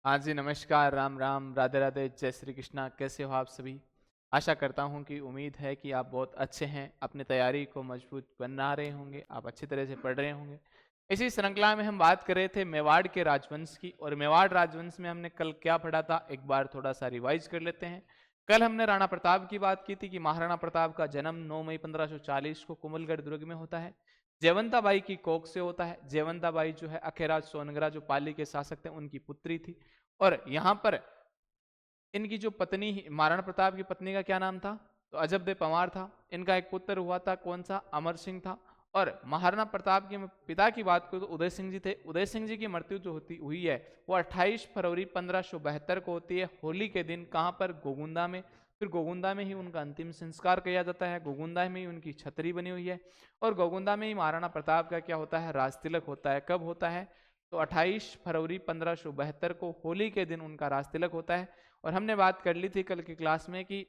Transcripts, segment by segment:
हाँ जी, नमस्कार, राम राम, राधे राधे, जय श्री कृष्णा। कैसे हो आप सभी? आशा करता हूँ कि उम्मीद है कि आप बहुत अच्छे हैं, अपनी तैयारी को मजबूत बना रहे होंगे, आप अच्छी तरह से पढ़ रहे होंगे। इसी श्रृंखला में हम बात कर रहे थे मेवाड़ के राजवंश की, और मेवाड़ राजवंश में हमने कल क्या पढ़ा था, एक बार थोड़ा सा रिवाइज कर लेते हैं। कल हमने राणा प्रताप की बात की थी कि महाराणा प्रताप का जन्म 9 मई 1540 को कुंभलगढ़ दुर्ग में होता है। जयवंताबाई की कोख से होता है। जयवंताबाई जो है अखेराज सोनगरा जो पाली के शासक थे उनकी पुत्री थी। और यहाँ पर इनकी जो पत्नी महाराणा प्रताप की पत्नी का क्या नाम था, तो अजबदे पंवार था। इनका एक पुत्र हुआ था, कौन सा, अमर सिंह था। और महाराणा प्रताप के पिता की बात करूं तो उदय सिंह जी थे। उदय सिंह जी की मृत्यु जो होती हुई है वो 28 फरवरी 1572 को होती है, होली के दिन। कहाँ पर? गोगुंदा में। फिर गोगुंदा में ही उनका अंतिम संस्कार किया जाता है, गोगुंदा में ही उनकी छतरी बनी हुई है, और गोगुंदा में ही महाराणा प्रताप का क्या होता है, राज तिलक होता है। कब होता है? तो 28 फरवरी 1572 को होली के दिन उनका राज तिलक होता है। और हमने बात कर ली थी कल की क्लास में कि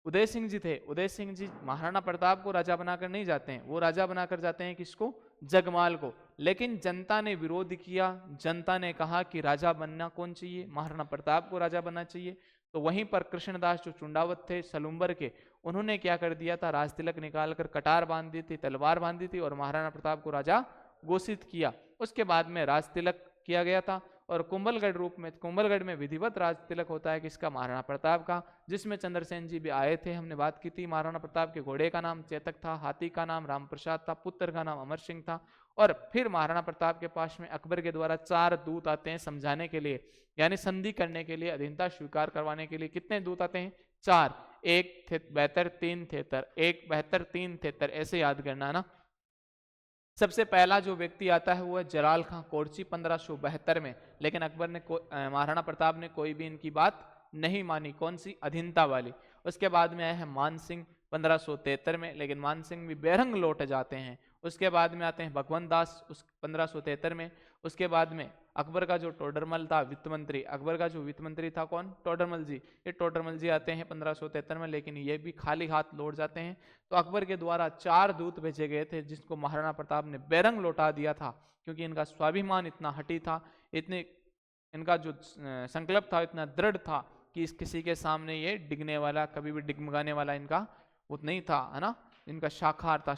उदय सिंह जी थे, उदय सिंह जी महाराणा प्रताप को राजा बनाकर नहीं जाते हैं, वो राजा बनाकर जाते हैं किसको? जगमाल को। लेकिन जनता ने विरोध किया, जनता ने कहा कि राजा बनना कौन चाहिए, महाराणा प्रताप को राजा बनना चाहिए। तो वहीं पर कृष्णदास जो चुंडावत थे सलुम्बर के, उन्होंने क्या कर दिया था, राज तिलक निकालकर कटार बांध दी थी, तलवार बांध दी थी, और महाराणा प्रताप को राजा घोषित किया। उसके बाद में राज तिलक किया गया था। और कुंभलगढ़ में विधिवत राज तिलक होता है किसका? महाराणा प्रताप का, जिसमें चंद्रसेन जी भी आए थे। हमने बात की थी महाराणा प्रताप के घोड़े का नाम चेतक था, हाथी का नाम रामप्रसाद था, पुत्र का नाम अमर सिंह था। और फिर महाराणा प्रताप के पास में अकबर के द्वारा 4 दूत आते हैं समझाने के लिए, यानी संधि करने के लिए, अधीनता स्वीकार करवाने के लिए। कितने दूत आते हैं? 4। 1 72 3 73, 1 72 3 73, ऐसे याद करना ना। सबसे पहला जो व्यक्ति आता है वो है जलाल खां कोरची 1572 में। लेकिन अकबर ने महाराणा प्रताप ने कोई भी इनकी बात नहीं मानी, कौन सी? अधीनता वाली। उसके बाद में आए हैं मान सिंह 1573 में, लेकिन मान सिंह भी बेरंग लौट जाते हैं। उसके बाद में आते हैं भगवंत दास उस 1573 में। उसके बाद में अकबर का जो टोडरमल था वित्त मंत्री, अकबर का जो वित्त मंत्री था कौन? टोडरमल जी। ये टोडरमल जी आते हैं 1573 में, लेकिन ये भी खाली हाथ लौट जाते हैं। तो अकबर के द्वारा 4 दूत भेजे गए थे, जिसको महाराणा प्रताप ने बेरंग लौटा दिया था, क्योंकि इनका स्वाभिमान इतना हठी था, इतने इनका जो संकल्प था इतना दृढ़ था कि इस किसी के सामने ये डिगने वाला, कभी भी डिगमगाने वाला इनका वो नहीं था, है ना। इनका शाखार था,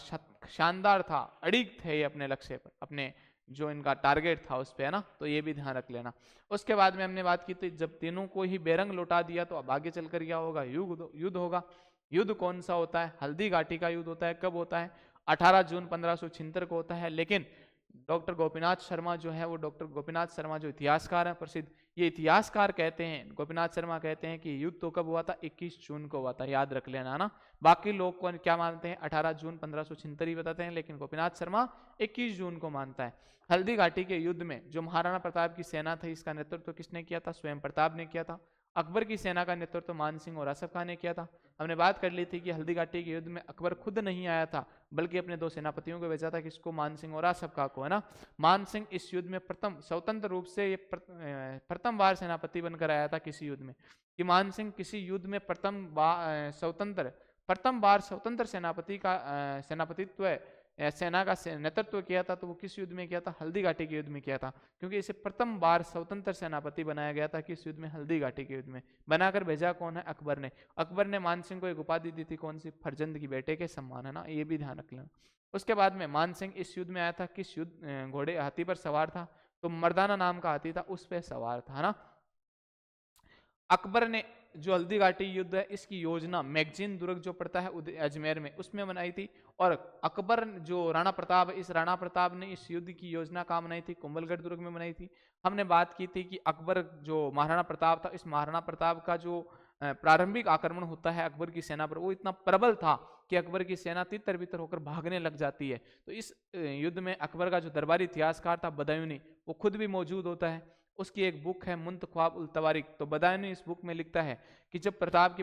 शानदार था, अड़िग थे ये अपने लक्ष्य पर, अपने जो इनका टारगेट था उस पे, है ना। तो ये भी ध्यान रख लेना। उसके बाद में हमने बात की थी जब तीनों को ही बेरंग लौटा दिया तो अब आगे चलकर क्या होगा? युद्ध होगा। युद्ध कौन सा होता है? हल्दी घाटी का युद्ध होता है। कब होता है? 18 जून 1576 को होता है। लेकिन डॉक्टर गोपीनाथ शर्मा जो है, वो डॉक्टर गोपीनाथ शर्मा जो इतिहासकार हैं प्रसिद्ध, ये इतिहासकार कहते हैं, गोपीनाथ शर्मा कहते हैं कि युद्ध तो कब हुआ था? 21 जून को हुआ था, याद रख लेना ना। बाकी लोग को क्या मानते हैं? 18 जून 1576 ही बताते हैं, लेकिन गोपीनाथ शर्मा 21 जून को मानता है। हल्दी घाटी के युद्ध में जो महाराणा प्रताप की सेना थी, इसका नेतृत्व किसने किया था? स्वयं प्रताप ने किया था। अकबर की सेना का नेतृत्व मान सिंह और असफ खान ने किया था। हमने बात कर ली थी कि हल्दी घाटी के युद्ध में अकबर खुद नहीं आया था, बल्कि अपने 2 सेनापतियों को भेजा था, किसको? मान सिंह और आसफ खां को, है ना। मान सिंह इस युद्ध में प्रथम स्वतंत्र रूप से ये प्रथम बार सेनापति बनकर आया था किसी युद्ध में, कि मान सिंह किसी युद्ध में प्रथम बार स्वतंत्र सेनापति का सेनापतित्व सेना का नेतृत्व किया था। तो वो किस युद्ध में किया था? हल्दी घाटी के युद्ध में किया था, क्योंकि इसे प्रथम बार स्वतंत्र सेनापति बनाया गया था। किस युद्ध में? हल्दी घाटी के युद्ध में। बनाकर भेजा कौन है? अकबर ने। अकबर ने मान सिंह को एक उपाधि दी थी, कौन सी? फरजंद की बेटे के सम्मान, है ना, ये भी ध्यान रख लेना। उसके बाद में मान सिंह इस युद्ध में आया था, किस युद्ध? घोड़े हाथी पर सवार था, तो मर्दाना नाम का हाथी था, उस पर सवार था, है ना। अकबर ने जो हल्दी घाटी युद्ध है इसकी योजना मैगजीन दुर्ग जो पड़ता है अजमेर में, उसमें बनाई थी। और अकबर जो राणा प्रताप, इस राणा प्रताप ने इस युद्ध की योजना कहाँ बनाई थी? कुंभलगढ़ दुर्ग में बनाई थी। हमने बात की थी कि अकबर जो महाराणा प्रताप था, इस महाराणा प्रताप का जो प्रारंभिक आक्रमण होता है अकबर की सेना पर, वो इतना प्रबल था कि अकबर की सेना तितर बितर होकर भागने लग जाती है। तो इस युद्ध में अकबर का जो दरबारी इतिहासकार था बदायूनी, वो खुद भी मौजूद होता है। उसकी एक बुक है मुंतख्वाब उल तवारिक। तो बदायूनी इस बुक में लिखता है कि जब प्रताप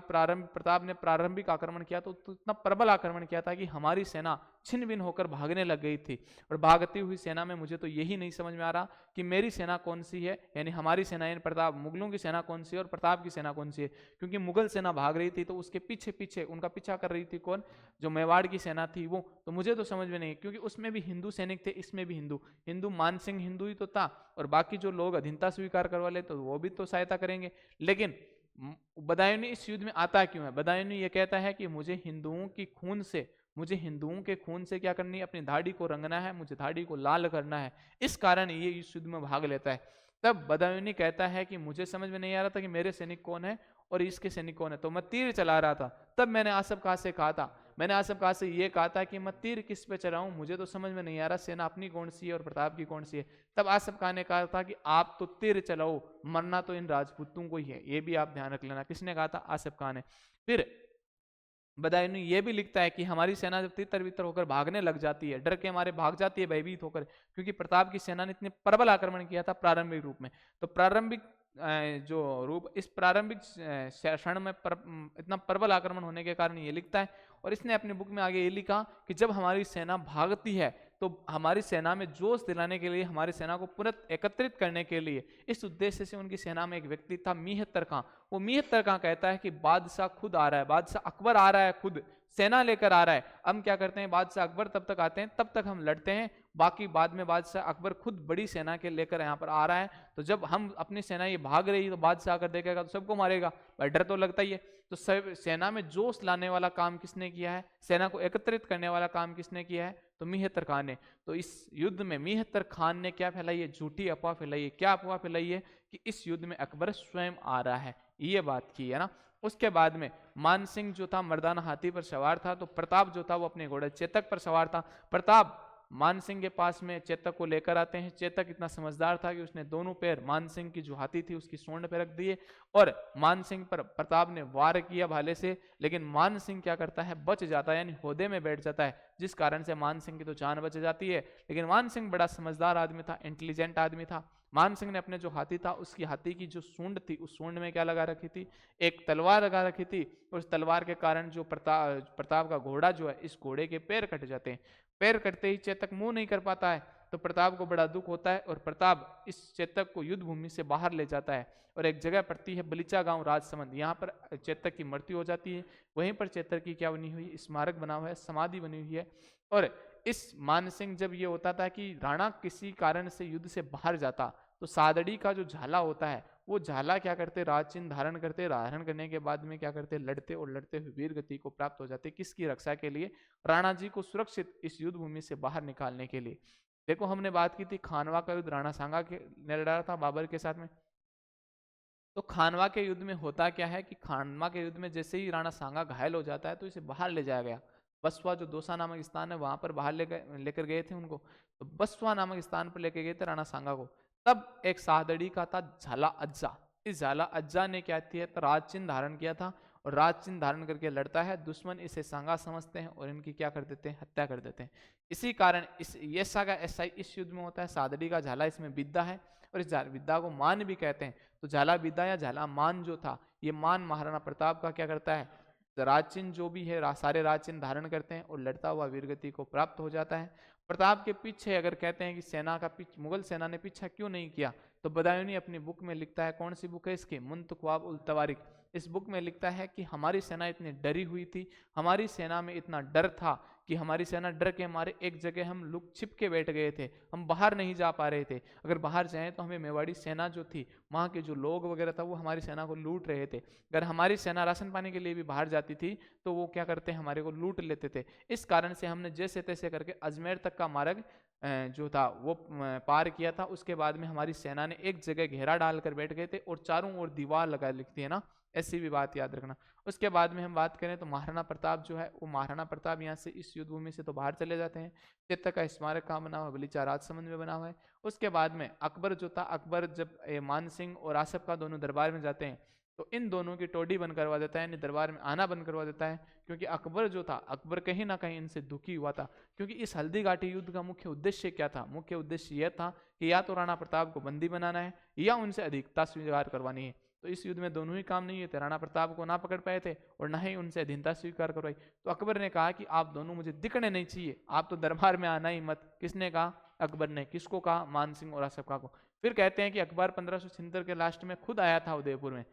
ने प्रारंभिक आक्रमण किया तो इतना प्रबल आक्रमण किया था कि हमारी सेना छिन्न भिन्न होकर भागने लग गई थी। और भागती हुई सेना में मुझे तो यही नहीं समझ में आ रहा कि मेरी सेना कौन सी है, यानी हमारी सेना, यानी प्रताप, मुगलों की सेना कौन सी है और प्रताप की सेना कौन सी है। क्योंकि मुगल सेना भाग रही थी तो उसके पीछे पीछे उनका पीछा कर रही थी कौन? जो मेवाड़ की सेना थी वो। तो मुझे तो समझ में नहीं, क्योंकि उसमें भी हिंदू सैनिक थे, इसमें भी हिंदू हिंदू मान सिंह हिंदू ही तो था, और बाकी जो लोग अधीनता अधीनता स्वीकार करवा ले तो वो भी तो सहायता करेंगे। लेकिन बदायूंनी इस युद्ध में आता क्यों है? बदायूंनी ये कहता है कि मुझे हिंदुओं के खून से क्या करनी है? अपनी दाढ़ी को रंगना है, मुझे दाढ़ी को लाल करना है। इस कारण ये इस युद्ध में भाग लेता है। तब बदायूंनी कहता है कि मुझे समझ में नहीं आ रहा था कि मेरे सैनिक कौन है और इसके सैनिक कौन है, तो मैं तीर चला रहा था। तब मैंने आसफ खां से कहा था, ये कहा था कि मैं तीर किस पे चलाऊं, मुझे तो समझ में नहीं आ रहा सेना अपनी कौन सी है और प्रताप की कौन सी है। तब आसफ खां ने कहा था कि आप तो तीर चलाओ, मरना तो इन राजपूतों को ही है। ये भी आप ध्यान रख लेना। किसने कहा था? आसफ खां ने। फिर बदायूंनी ये भी लिखता है कि हमारी सेना जब तितर बितर होकर भागने लग जाती है, डर के मारे भाग जाती है भयभीत होकर, क्योंकि प्रताप की सेना ने इतने प्रबल आक्रमण किया था प्रारंभिक रूप में। तो प्रारंभिक जो रूप, इस प्रारंभिक क्षण में इतना प्रबल आक्रमण होने के कारण ये लिखता है। और इसने अपनी बुक में आगे ये लिखा कि जब हमारी सेना भागती है तो हमारी सेना में जोश दिलाने के लिए, हमारी सेना को पुनः एकत्रित करने के लिए, इस उद्देश्य से उनकी सेना में एक व्यक्ति था मिहत्तर खां। वो मिहत्तर खां कहता है कि बादशाह खुद आ रहा है, बादशाह अकबर आ रहा है, खुद सेना लेकर आ रहा है। हम क्या करते हैं, बादशाह अकबर तब तक आते हैं, तब तक हम लड़ते हैं, बाकी बाद में बादशाह अकबर खुद बड़ी सेना के लेकर यहाँ पर आ रहा है। तो जब हम अपनी सेना ये भाग रही तो बादशाह आकर देखेगा तो सबको मारेगा, डर तो लगता ही है। तो सब सेना में जोश लाने वाला काम किसने किया है? सेना को एकत्रित करने वाला काम किसने किया है? तो मिहत्तर खान ने। तो इस युद्ध में मिहत्तर खान ने क्या फैलाई है? झूठी अफवाह फैलाई है। क्या अफवाह फैलाई है? कि इस युद्ध में अकबर स्वयं आ रहा है, ये बात की है ना। उसके बाद में मानसिंह जो था मर्दाना हाथी पर सवार था, तो प्रताप जो था वो अपने घोड़े चेतक पर सवार था। प्रताप मानसिंह के पास में चेतक को लेकर आते हैं। चेतक इतना समझदार था कि उसने दोनों पैर मानसिंह की जो हाथी थी उसकी सूंड पे रख दिए और मानसिंह पर प्रताप ने वार किया भाले से। लेकिन मानसिंह क्या करता है? बच जाता है, यानी होदे में बैठ जाता है, जिस कारण से मानसिंह की तो जान बच जाती है। लेकिन मानसिंह बड़ा समझदार आदमी था, इंटेलिजेंट आदमी था। मानसिंह ने अपने जो हाथी था उसकी हाथी की जो सूंड थी, उस सूंड में क्या लगा रखी थी? एक तलवार लगा रखी थी। उस तलवार के कारण जो प्रताप का घोड़ा जो है, इस घोड़े के पैर कट जाते हैं। पैर कटते ही चेतक मुंह नहीं कर पाता है, तो प्रताप को बड़ा दुख होता है और प्रताप इस चेतक को युद्ध भूमि से बाहर ले जाता है और एक जगह पड़ती है बलीचा गांव राजसमंद, यहाँ पर चेतक की मृत्यु हो जाती है। वहीं पर चेतक की क्या बनी हुई? स्मारक बना हुआ है, समाधि बनी हुई है। और इस मानसिंह जब ये होता था कि राणा किसी कारण से युद्ध से बाहर जाता, तो सादड़ी का जो झाला होता है, वो झाला क्या करते? राजचिन्ह धारण करते। धारण करने के बाद में क्या करते? लड़ते और लड़ते हुए वीर गति को प्राप्त हो जाते। किसकी रक्षा के लिए? राणा जी को सुरक्षित इस युद्ध भूमि से बाहर निकालने के लिए। देखो हमने बात की थी खानवा का युद्ध राणा सांगा के ने लड़ा था बाबर के साथ में। तो खानवा के युद्ध में होता क्या है कि खानवा के युद्ध में जैसे ही राणा सांगा घायल हो जाता है तो इसे बाहर ले जाया गया। बसवा जो दोसा नामक स्थान है वहां पर बाहर लेकर गए थे उनको। तो बसवा नामक स्थान पर लेकर गए थे राणा सांगा को। तब एक साहदड़ी का था झाला अज्जा। इस झाला अज्जा ने क्या किया? तो राज चिन्ह धारण किया था और राज चिन्ह धारण करके लड़ता है। दुश्मन इसे सांगा समझते हैं और इनकी क्या कर देते हैं? हत्या कर देते हैं। इसी कारण ये सागा ऐसा इस युद्ध में होता है। सादड़ी का झाला इसमें विद्या है और इस विद्या को मान भी कहते हैं। तो झाला विद्या या झाला मान जो था, ये मान महाराणा प्रताप का क्या करता है? राजचिन्ह जो भी है सारे राजचिन्ह धारण करते हैं और लड़ता हुआ वीरगति को प्राप्त हो जाता है। प्रताप के पीछे अगर कहते हैं कि सेना का मुगल सेना ने पीछा क्यों नहीं किया, तो बदायूंनी अपनी बुक में लिखता है, कौन सी बुक है इसकी? मुंतख्वाब उल तवारिक। इस बुक में लिखता है कि हमारी सेना इतनी डरी हुई थी, हमारी सेना में इतना डर था कि हमारी सेना डर के मारे एक जगह हम लुक छिप के बैठ गए थे, हम बाहर नहीं जा पा रहे थे। अगर बाहर जाएं तो हमें मेवाड़ी सेना जो थी, वहाँ के जो लोग वगैरह था वो हमारी सेना को लूट रहे थे। अगर हमारी सेना राशन पाने के लिए भी बाहर जाती थी तो वो क्या करते, हमारे को लूट लेते थे। इस कारण से हमने जैसे तैसे करके अजमेर तक का मार्ग जो था वो पार किया था। उसके बाद में हमारी सेना ने एक जगह घेरा डालकर बैठ गए थे और चारों ओर दीवार लगा लिखती है ना, ऐसी भी बात याद रखना। उसके बाद में हम बात करें तो महाराणा प्रताप जो है, वो महाराणा प्रताप यहाँ से इस युद्ध भूमि से तो बाहर चले जाते हैं। चेतक का स्मारक कहाँ बना हुआ? बलीचा राजसमंद में बना हुआ है। उसके बाद में अकबर जो था, अकबर जब मानसिंह और आसफ का दोनों दरबार में जाते हैं तो इन दोनों की टोडी बंद करवा देता है, यानी दरबार में आना बंद करवा देता है। क्योंकि अकबर जो था, अकबर कहीं ना कहीं इनसे दुखी हुआ था। क्योंकि इस हल्दी घाटी युद्ध का मुख्य उद्देश्य क्या था? मुख्य उद्देश्य यह था कि या तो राणा प्रताप को बंदी बनाना है या उनसे अधिकता स्वीकार करवानी है। तो इस युद्ध में दोनों ही काम नहीं हुए थे। राणा प्रताप को ना पकड़ पाए थे और ना ही उनसे अधीनता स्वीकार करवाई। तो अकबर ने कहा कि आप दोनों मुझे दिखने नहीं चाहिए, आप तो दरबार में आना ही मत। किसने कहा? अकबर ने। किसको कहा? मानसिंह और आसफ खां को। फिर कहते हैं कि अकबर 1576 के लास्ट में खुद आया था उदयपुर में,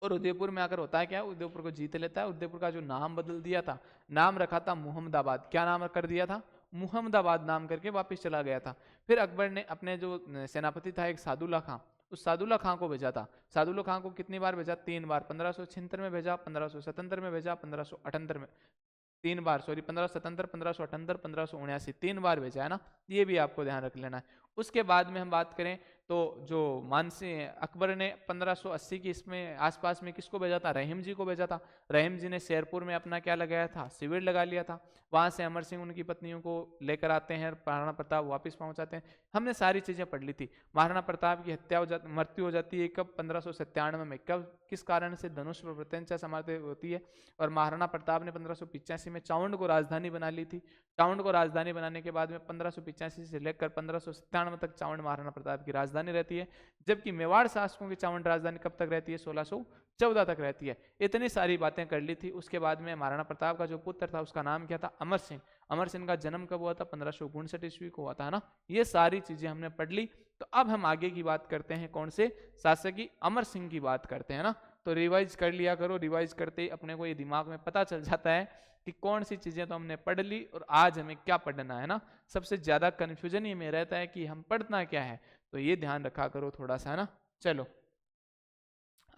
और उदयपुर में आकर होता है क्या? उदयपुर को जीत लेता है। उदयपुर का जो नाम बदल दिया था, नाम रखा था मुहम्मदाबाद। क्या नाम कर दिया था? मुहम्मदाबाद नाम करके वापस चला गया था। फिर अकबर ने अपने जो सेनापति था एक सादुल्ला खां, उस सादुल्ला खां को भेजा था। सादुल्ला खां को कितनी बार भेजा? 3 बार। 1576 में भेजा, 1577 में भेजा, 1578 में, 3 बार, सॉरी 1577, 1578, 1579, 3 बार भेजा है ना, ये भी आपको ध्यान रख लेना है। उसके बाद में हम बात करें तो जो मानसिंह अकबर ने 1580 की इसमें आसपास में किसको भेजा था? रहीम जी को भेजा था। रहीम जी ने शेरपुर में अपना क्या लगाया था? शिविर लगा लिया था। वहां से अमर सिंह उनकी पत्नियों को लेकर आते हैं, महाराणा प्रताप वापस पहुंचाते हैं। हमने सारी चीजें पढ़ ली थी। महाराणा प्रताप की हत्या हो जाती, मृत्यु हो जाती है कब? 1597 में। कब, किस कारण से? धनुष पर प्रत्यंचा समाप्ति होती है। और महाराणा प्रताप ने 1585 में चावंड को राजधानी बना ली थी। चावंड को राजधानी बनाने के बाद में 1585 से लेकर 1597 तक चावंड महाराणा प्रताप की राजधानी रहती है। जबकि मेवाड़ शासकों की चावंड राजधानी कब तक रहती है? 1614 तक रहती है। इतनी सारी बातें कर ली थी। उसके बाद में महाराणा प्रताप का जो पुत्र था उसका नाम क्या था? अमर सिंह। अमर सिंह का जन्म कब हुआ था? 1559 ईस्वी को हुआ था ना। ये सारी चीजें हमने पढ़ ली। तो अब हम आगे की बात करते हैं, कौन से शासक की? अमर सिंह की बात करते हैं ना। तो रिवाइज कर लिया करो, रिवाइज करते ही अपने को ये दिमाग में पता चल जाता है कि कौन सी चीजें तो हमने पढ़ ली और आज हमें क्या पढ़ना है ना। सबसे ज्यादा कंफ्यूजन ये में रहता है कि हम पढ़ना क्या है, तो ये ध्यान रखा करो थोड़ा सा, है ना। चलो,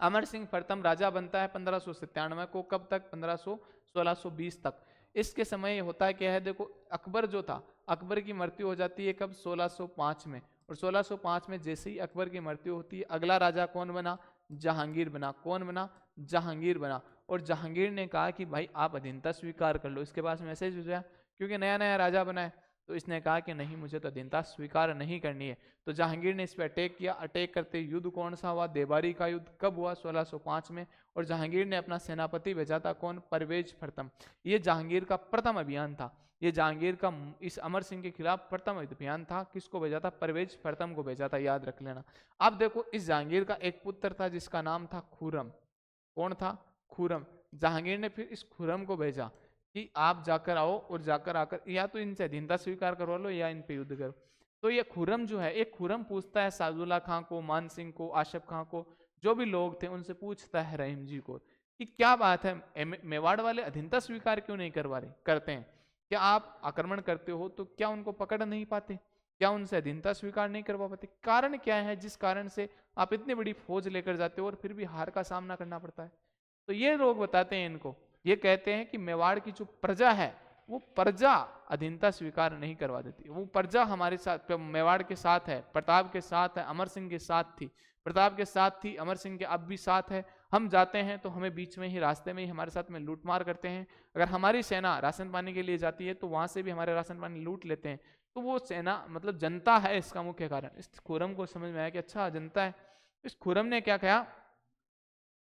अमर सिंह प्रथम राजा बनता है 1597 को। कब तक? 1620 तक। इसके समय होता है क्या है, देखो अकबर जो था, अकबर की मृत्यु हो जाती है कब? 1605 में। और 1605 में जैसे ही अकबर की मृत्यु होती है, अगला राजा कौन बना? जहांगीर बना। कौन बना? जहांगीर बना। और जहांगीर ने कहा कि भाई आप अधीनता स्वीकार कर लो। इसके पास मैसेज हो गया, क्योंकि नया नया राजा बना है, तो इसने कहा कि नहीं, मुझे तो अधीनता स्वीकार नहीं करनी है। तो जहांगीर ने इस पर अटैक किया। अटैक करते युद्ध कौन सा हुआ? देबारी का युद्ध। कब हुआ? 1605 में। और जहांगीर ने अपना सेनापति भेजा था, कौन? परवेज प्रथम। ये जहांगीर का प्रथम अभियान था। ये जहांगीर का इस अमर सिंह के खिलाफ प्रथम अभियान था। किसको भेजा था? परवेज प्रथम को भेजा था, याद रख लेना। अब देखो, इस जहांगीर का एक पुत्र था जिसका नाम था खुरम। कौन था? खुरम। जहांगीर ने फिर इस खुरम को भेजा कि आप जाकर आओ, और जाकर आकर या तो इनसे अधीनता स्वीकार करवा लो या इन पे युद्ध करो। तो ये खुरम जो है, एक खुरम पूछता है सादुल्ला खां को, मान सिंह को, आशफ खां को, जो भी लोग थे उनसे पूछता है रहीम जी को कि क्या बात है, मेवाड़ वाले अधीनता स्वीकार क्यों नहीं करवा रहे? करते हैं क्या? आप आक्रमण करते हो तो क्या उनको पकड़ नहीं पाते? क्या उनसे अधीनता स्वीकार नहीं करवा पाते? कारण क्या है जिस कारण से आप इतनी बड़ी फौज लेकर जाते हो और फिर भी हार का सामना करना पड़ता है? तो ये लोग बताते हैं इनको, ये कहते हैं कि मेवाड़ की जो प्रजा है वो प्रजा अधीनता स्वीकार नहीं करवा देती। वो प्रजा हमारे साथ, मेवाड़ के साथ है, प्रताप के साथ है, अमर सिंह के साथ थी, प्रताप के साथ थी, अमर सिंह के अब भी साथ है। हम जाते हैं तो हमें बीच में ही, रास्ते में ही हमारे साथ में लूटमार करते हैं। अगर हमारी सेना राशन पानी के लिए जाती है तो वहां से भी हमारे राशन पानी लूट लेते हैं। तो वो सेना मतलब जनता है इसका मुख्य कारण। इस खुरम को समझ में आया कि अच्छा जनता है। इस खुरम ने क्या किया,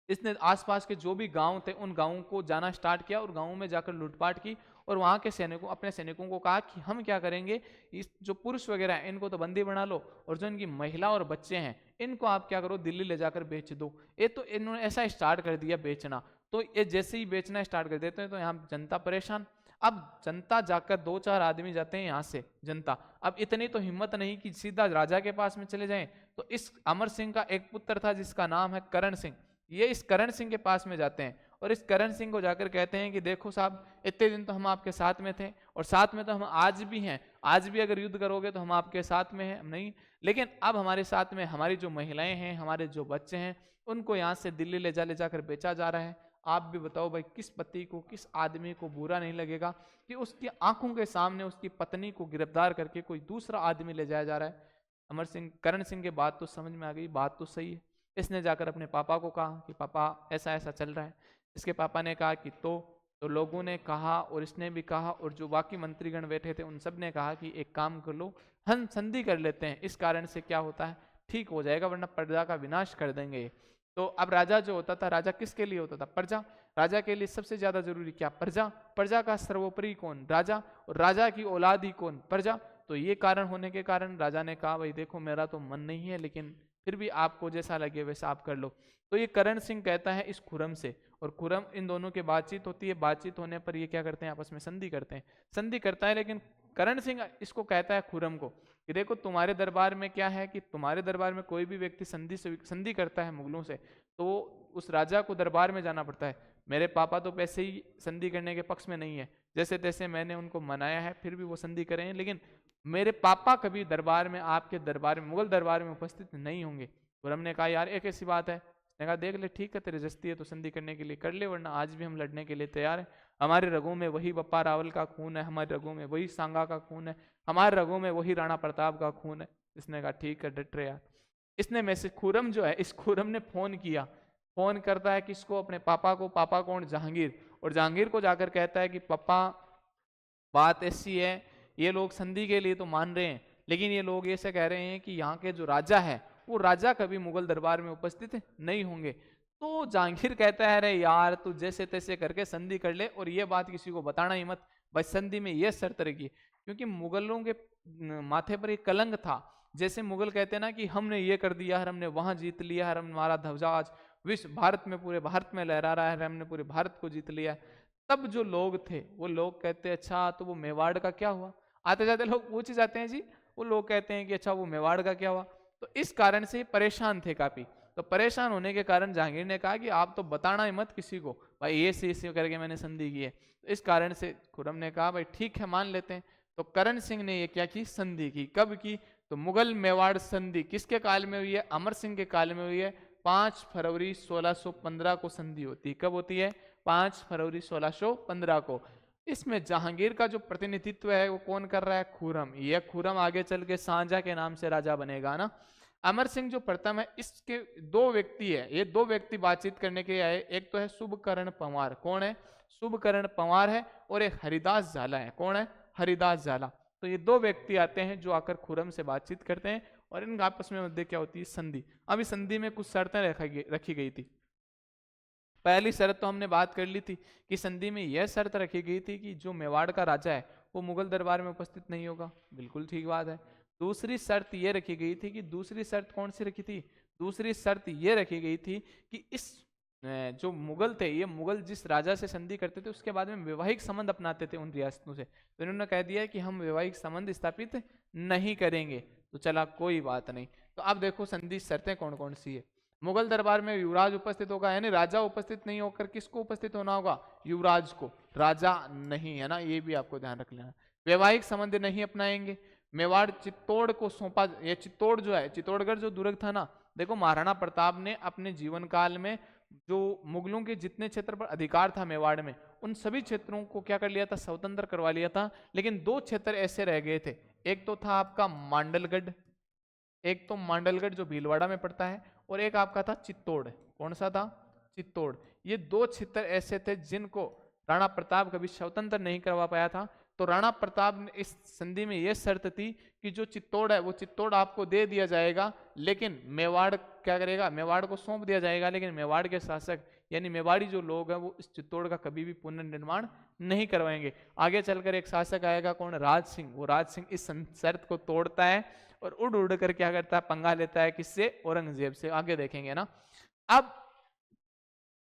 इसने आसपास के जो भी गांव थे उन गांवों को जाना स्टार्ट किया और गांवों में जाकर लूटपाट की। और वहां के सैनिकों, अपने सैनिकों को कहा कि हम क्या करेंगे, इस जो पुरुष वगैरह हैं इनको तो बंदी बना लो, और जो इनकी महिला और बच्चे हैं इनको आप क्या करो, दिल्ली ले जाकर बेच दो। ये तो इन्होंने ऐसा स्टार्ट कर दिया बेचना। तो ये जैसे ही बेचना स्टार्ट कर देते हैं तो यहाँ जनता परेशान। अब जनता जाकर, 2-4 आदमी जाते हैं यहाँ से जनता, अब इतनी तो हिम्मत नहीं कि सीधा राजा के पास में चले जाएं। तो इस अमर सिंह का एक पुत्र था जिसका नाम है करण सिंह। ये इस करण सिंह के पास में जाते हैं और इस करण सिंह को जाकर कहते हैं कि देखो साहब, इतने दिन तो हम आपके साथ में थे और साथ में तो हम आज भी हैं, आज भी अगर युद्ध करोगे तो हम आपके साथ में हैं, नहीं, लेकिन अब हमारे साथ में हमारी जो महिलाएं हैं, हमारे जो बच्चे हैं, उनको यहाँ से दिल्ली ले जाकर बेचा जा रहा है। आप भी बताओ भाई, किस पति को, किस आदमी को बुरा नहीं लगेगा कि उसकी आंखों के सामने उसकी पत्नी को गिरफ्तार करके कोई दूसरा आदमी ले जाया जा रहा है। अमर सिंह, करण सिंह के बात तो समझ में आ गई, बात तो सही है। इसने जाकर अपने पापा को कहा कि पापा ऐसा ऐसा चल रहा है। इसके पापा ने कहा कि तो लोगों ने कहा और इसने भी कहा और जो बाकी मंत्रीगण बैठे थे उन सब ने कहा कि एक काम कर लो, हम संधि कर लेते हैं, इस कारण से क्या होता है, ठीक हो जाएगा, वरना प्रजा का विनाश कर देंगे। तो अब राजा जो होता था, राजा किसके लिए होता था, प्रजा। राजा के लिए सबसे ज्यादा जरूरी क्या, प्रजा। प्रजा का सर्वोपरि कौन, राजा, और राजा की औलाद ही कौन, प्रजा। तो ये कारण होने के कारण राजा ने कहा भाई देखो मेरा तो मन नहीं है, लेकिन फिर भी आपको जैसा लगे वैसा आप कर लो। तो ये करण सिंह कहता है इस खुरम से, और खुरम, इन दोनों की बातचीत होती है। बातचीत होने पर ये क्या करते हैं, आपस में संधि करते हैं। संधि करता है, लेकिन करण सिंह इसको कहता है खुरम को कि देखो तुम्हारे दरबार में क्या है कि तुम्हारे दरबार में कोई भी व्यक्ति संधि करता है मुगलों से तो उस राजा को दरबार में जाना पड़ता है। मेरे पापा तो पैसे ही संधि करने के पक्ष में नहीं है, जैसे तैसे मैंने उनको मनाया है, फिर भी वो संधि करें, लेकिन मेरे पापा कभी दरबार में, आपके दरबार में, मुगल दरबार में उपस्थित नहीं होंगे। खुर्रम ने कहा यार एक ऐसी बात है। उसने कहा देख ले, ठीक है तेरी जस्ती है तो संधि करने के लिए कर ले, वरना आज भी हम लड़ने के लिए तैयार हैं। हमारे रगों में वही बप्पा रावल का खून है, हमारे रगों में वही सांगा का खून है, हमारे रगों में वही राणा प्रताप का खून है। इसने कहा ठीक है डट रहे यार। इसने मैसेज, खुर्रम जो है, इस खुर्रम ने फोन किया, फोन करता है किसको, अपने पापा को। पापा कौन, जहांगीर। और जहांगीर को जाकर कहता है कि पापा बात ऐसी है, ये लोग संधि के लिए तो मान रहे हैं, लेकिन ये लोग ऐसे कह रहे हैं कि यहाँ के जो राजा है वो राजा कभी मुगल दरबार में उपस्थित नहीं होंगे। तो जहांगीर कहता है अरे यार तू जैसे तैसे करके संधि कर ले, और ये बात किसी को बताना ही मत, बस संधि में ये शर्त रखी, क्योंकि मुगलों के माथे पर एक कलंक था। जैसे मुगल कहते हैं ना कि हमने ये कर दिया है, हमने वहां जीत लिया है, हमारा ध्वजा आज विश्व भारत में, पूरे भारत में लहरा रहा है, हमने पूरे भारत को जीत लिया है। तब जो लोग थे वो लोग कहते हैं अच्छा तो वो मेवाड़ का क्या हुआ। आते जाते लोग पूछ जाते हैं जी, वो लोग कहते हैं कि अच्छा वो मेवाड़ का क्या हुआ। तो इस कारण से परेशान थे काफी। तो परेशान होने के कारण जहांगीर ने कहा कि आप तो बताना ही मत किसी को, भाई ये से करके मैंने संधि की है। तो इस कारण से खुर्रम ने कहा भाई ठीक है मान लेते हैं। तो करण सिंह ने ये क्या की, संधि की। कब की, तो मुगल मेवाड़ संधि किसके काल में हुई है, अमर सिंह के काल में हुई है। 5 फरवरी 1615 को संधि होती है। कब होती है, 5 फरवरी 1615 को। इसमें जहांगीर का जो प्रतिनिधित्व है वो कौन कर रहा है, खुर्रम। यह खुर्रम आगे चल के शाहजहां के नाम से राजा बनेगा ना। अमर सिंह जो प्रथम है, इसके 2 व्यक्ति है, ये 2 व्यक्ति बातचीत करने के लिए आए। एक तो है शुभकर्ण पंवार, कौन है, शुभकर्ण पंवार है, और एक हरिदास झाला है, कौन है, हरिदास झाला। तो ये 2 व्यक्ति आते हैं जो आकर खुर्रम से बातचीत करते हैं, और इन आपस में मध्य क्या होती है, संधि। अब इस संधि में कुछ शर्तें रखी गई थी। पहली शर्त तो हमने बात कर ली थी कि संधि में यह शर्त रखी गई थी कि जो मेवाड़ का राजा है वो मुगल दरबार में उपस्थित नहीं होगा, बिल्कुल ठीक बात है। दूसरी शर्त यह रखी गई थी कि, दूसरी शर्त कौन सी रखी थी, दूसरी शर्त यह रखी गई थी कि इस जो मुगल थे, ये मुगल जिस राजा से संधि करते थे उसके बाद में वैवाहिक संबंध अपनाते थे उन रियासतों से। तो इन्होंने कह दिया कि हम वैवाहिक संबंध स्थापित नहीं करेंगे। तो चला कोई बात नहीं। तो अब देखो संधि शर्तें कौन कौन सी है। मुगल दरबार में युवराज उपस्थित होगा, यानी राजा उपस्थित नहीं होकर किसको उपस्थित होना होगा, युवराज को, राजा नहीं, है ना, ये भी आपको ध्यान रख लेना। वैवाहिक संबंध नहीं अपनाएंगे। मेवाड़ चित्तौड़ को सौंपा, ये चित्तौड़ जो है, चित्तौड़गढ़ जो दुर्ग था ना, देखो महाराणा प्रताप ने अपने जीवन काल में जो मुगलों के जितने क्षेत्र पर अधिकार था मेवाड़ में, उन सभी क्षेत्रों को क्या कर लिया था, स्वतंत्र करवा लिया था। लेकिन 2 क्षेत्र ऐसे रह गए थे, एक तो था आपका मांडलगढ़, एक तो मांडलगढ़ जो भीलवाड़ा में पड़ता है, और एक आपका था चित्तौड़। कौन सा था, चित्तौड़। ये 2 क्षेत्र ऐसे थे जिनको राणा प्रताप कभी स्वतंत्र नहीं करवा पाया था। तो राणा प्रताप ने इस संधि में यह शर्त थी कि जो चित्तौड़ है वो चित्तौड़ आपको दे दिया जाएगा, लेकिन मेवाड़ क्या करेगा, मेवाड़ को सौंप दिया जाएगा, लेकिन मेवाड़ के शासक यानी मेवाड़ी जो लोग हैं वो इस चित्तौड़ का कभी भी पुनर्निर्माण नहीं करवाएंगे। आगे चलकर एक शासक आएगा, कौन, राज सिंह। वो राज सिंह इस शर्त को तोड़ता है और उड़ उड़ कर क्या करता है, पंगा लेता है, किससे, औरंगजेब से। आगे देखेंगे ना। अब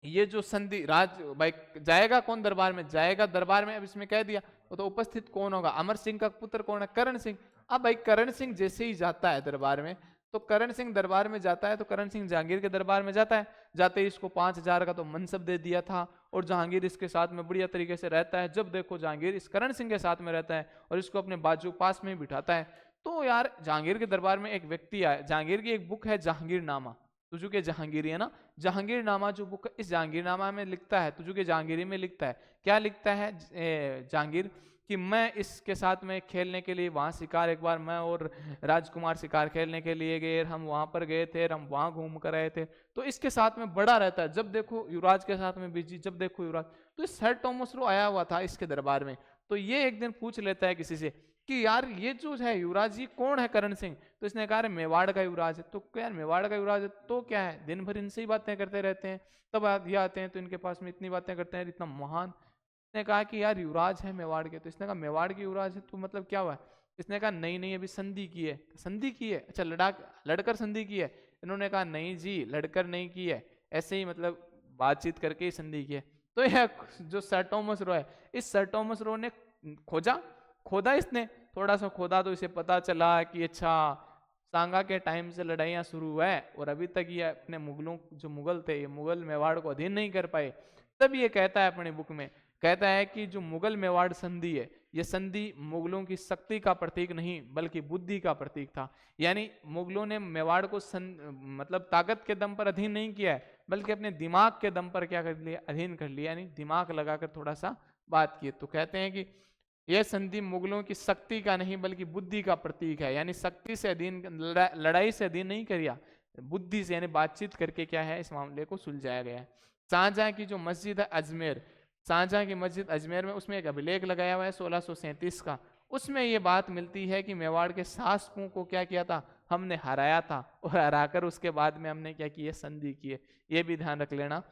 ये जो संधि, राज भाई जाएगा कौन दरबार में, जाएगा दरबार में। अब इसमें कह दिया वो तो उपस्थित कौन होगा, अमर सिंह का पुत्र कौन है, करण सिंह। अब भाई करण सिंह जैसे ही जाता है दरबार में, तो करण सिंह दरबार में जाता है, तो करण सिंह जहांगीर के दरबार में जाता है। जाते ही इसको 5000 का तो मनसब दे दिया था, और जहांगीर इसके साथ में बढ़िया तरीके से रहता है। जब देखो जहांगीर इस करण सिंह के साथ में रहता है और इसको अपने बाजू पास में ही बिठाता है। तो यार जहांगीर के दरबार में एक व्यक्ति आया, जहांगीर की एक बुक है जहांगीरनामा, तुझू के जहांगीरी है ना, जहांगीरनामा जो बुक, इस जहांगीरनामा में लिखता है, तुझू के जहांगीरी में लिखता है, क्या लिखता है जहांगीर, कि मैं इसके साथ में खेलने के लिए वहाँ शिकार, एक बार मैं और राजकुमार शिकार खेलने के लिए गए, हम वहाँ पर गए थे, हम वहाँ घूम कर आए थे। तो इसके साथ में बड़ा रहता है, जब देखो युवराज के साथ में बिजी, जब देखो युवराज। तो सर टॉमस रो आया हुआ था इसके दरबार में। तो ये एक दिन पूछ लेता है किसी से कि यार ये जो है युवराज जी कौन है, करण सिंह। तो इसने कहा मेवाड़ का युवराज है। तो क्या यार मेवाड़ का युवराज है तो क्या है, दिन भर इनसे ही बातें करते रहते हैं, तब ये आते हैं तो इनके पास में इतनी बातें करते हैं, इतना महान। इसने कहा कि यार युवराज है मेवाड़ के। तो इसने कहा मेवाड़ के युवराज है तो मतलब क्या हुआ। इसने कहा नहीं नहीं अभी संधि की है। संधि की है, अच्छा लड़कर संधि की है। इन्होंने कहा नहीं जी लड़कर नहीं की है, ऐसे ही मतलब बातचीत करके ही संधि की है। तो यह जो सर टॉमस रो है, इस सर टॉमस रो ने खोदा इसने थोड़ा सा खोदा, तो इसे पता चला कि अच्छा सांगा के टाइम से लड़ाइयाँ शुरू हुआ है और अभी तक ये अपने मुगलों, जो मुगल थे, ये मुगल मेवाड़ को अधीन नहीं कर पाए। तब ये कहता है अपनी बुक में, कहता है कि जो मुगल मेवाड़ संधि है, यह संधि मुगलों की शक्ति का प्रतीक नहीं बल्कि बुद्धि का प्रतीक था। यानी मुगलों ने मेवाड़ को मतलब ताकत के दम पर अधीन नहीं किया है, बल्कि अपने दिमाग के दम पर क्या कर लिया, अधीन कर लिया, यानी दिमाग लगाकर थोड़ा सा बात की। तो कहते हैं कि यह संधि मुगलों की शक्ति का नहीं बल्कि बुद्धि का प्रतीक है, यानी शक्ति से अधीन, लड़ाई से अधीन नहीं किया, बुद्धि से यानी बातचीत करके क्या है इस मामले को सुलझाया गया है। शाहजहां की जो मस्जिद है अजमेर, शाहजहां की मस्जिद अजमेर में, उसमें एक अभिलेख लगाया हुआ है 1637 का। उसमें ये बात मिलती है कि मेवाड़ के शासकों को क्या किया था, हमने हराया था, और हराकर उसके बाद में हमने क्या किया, संधि की है। ये भी ध्यान रख लेना।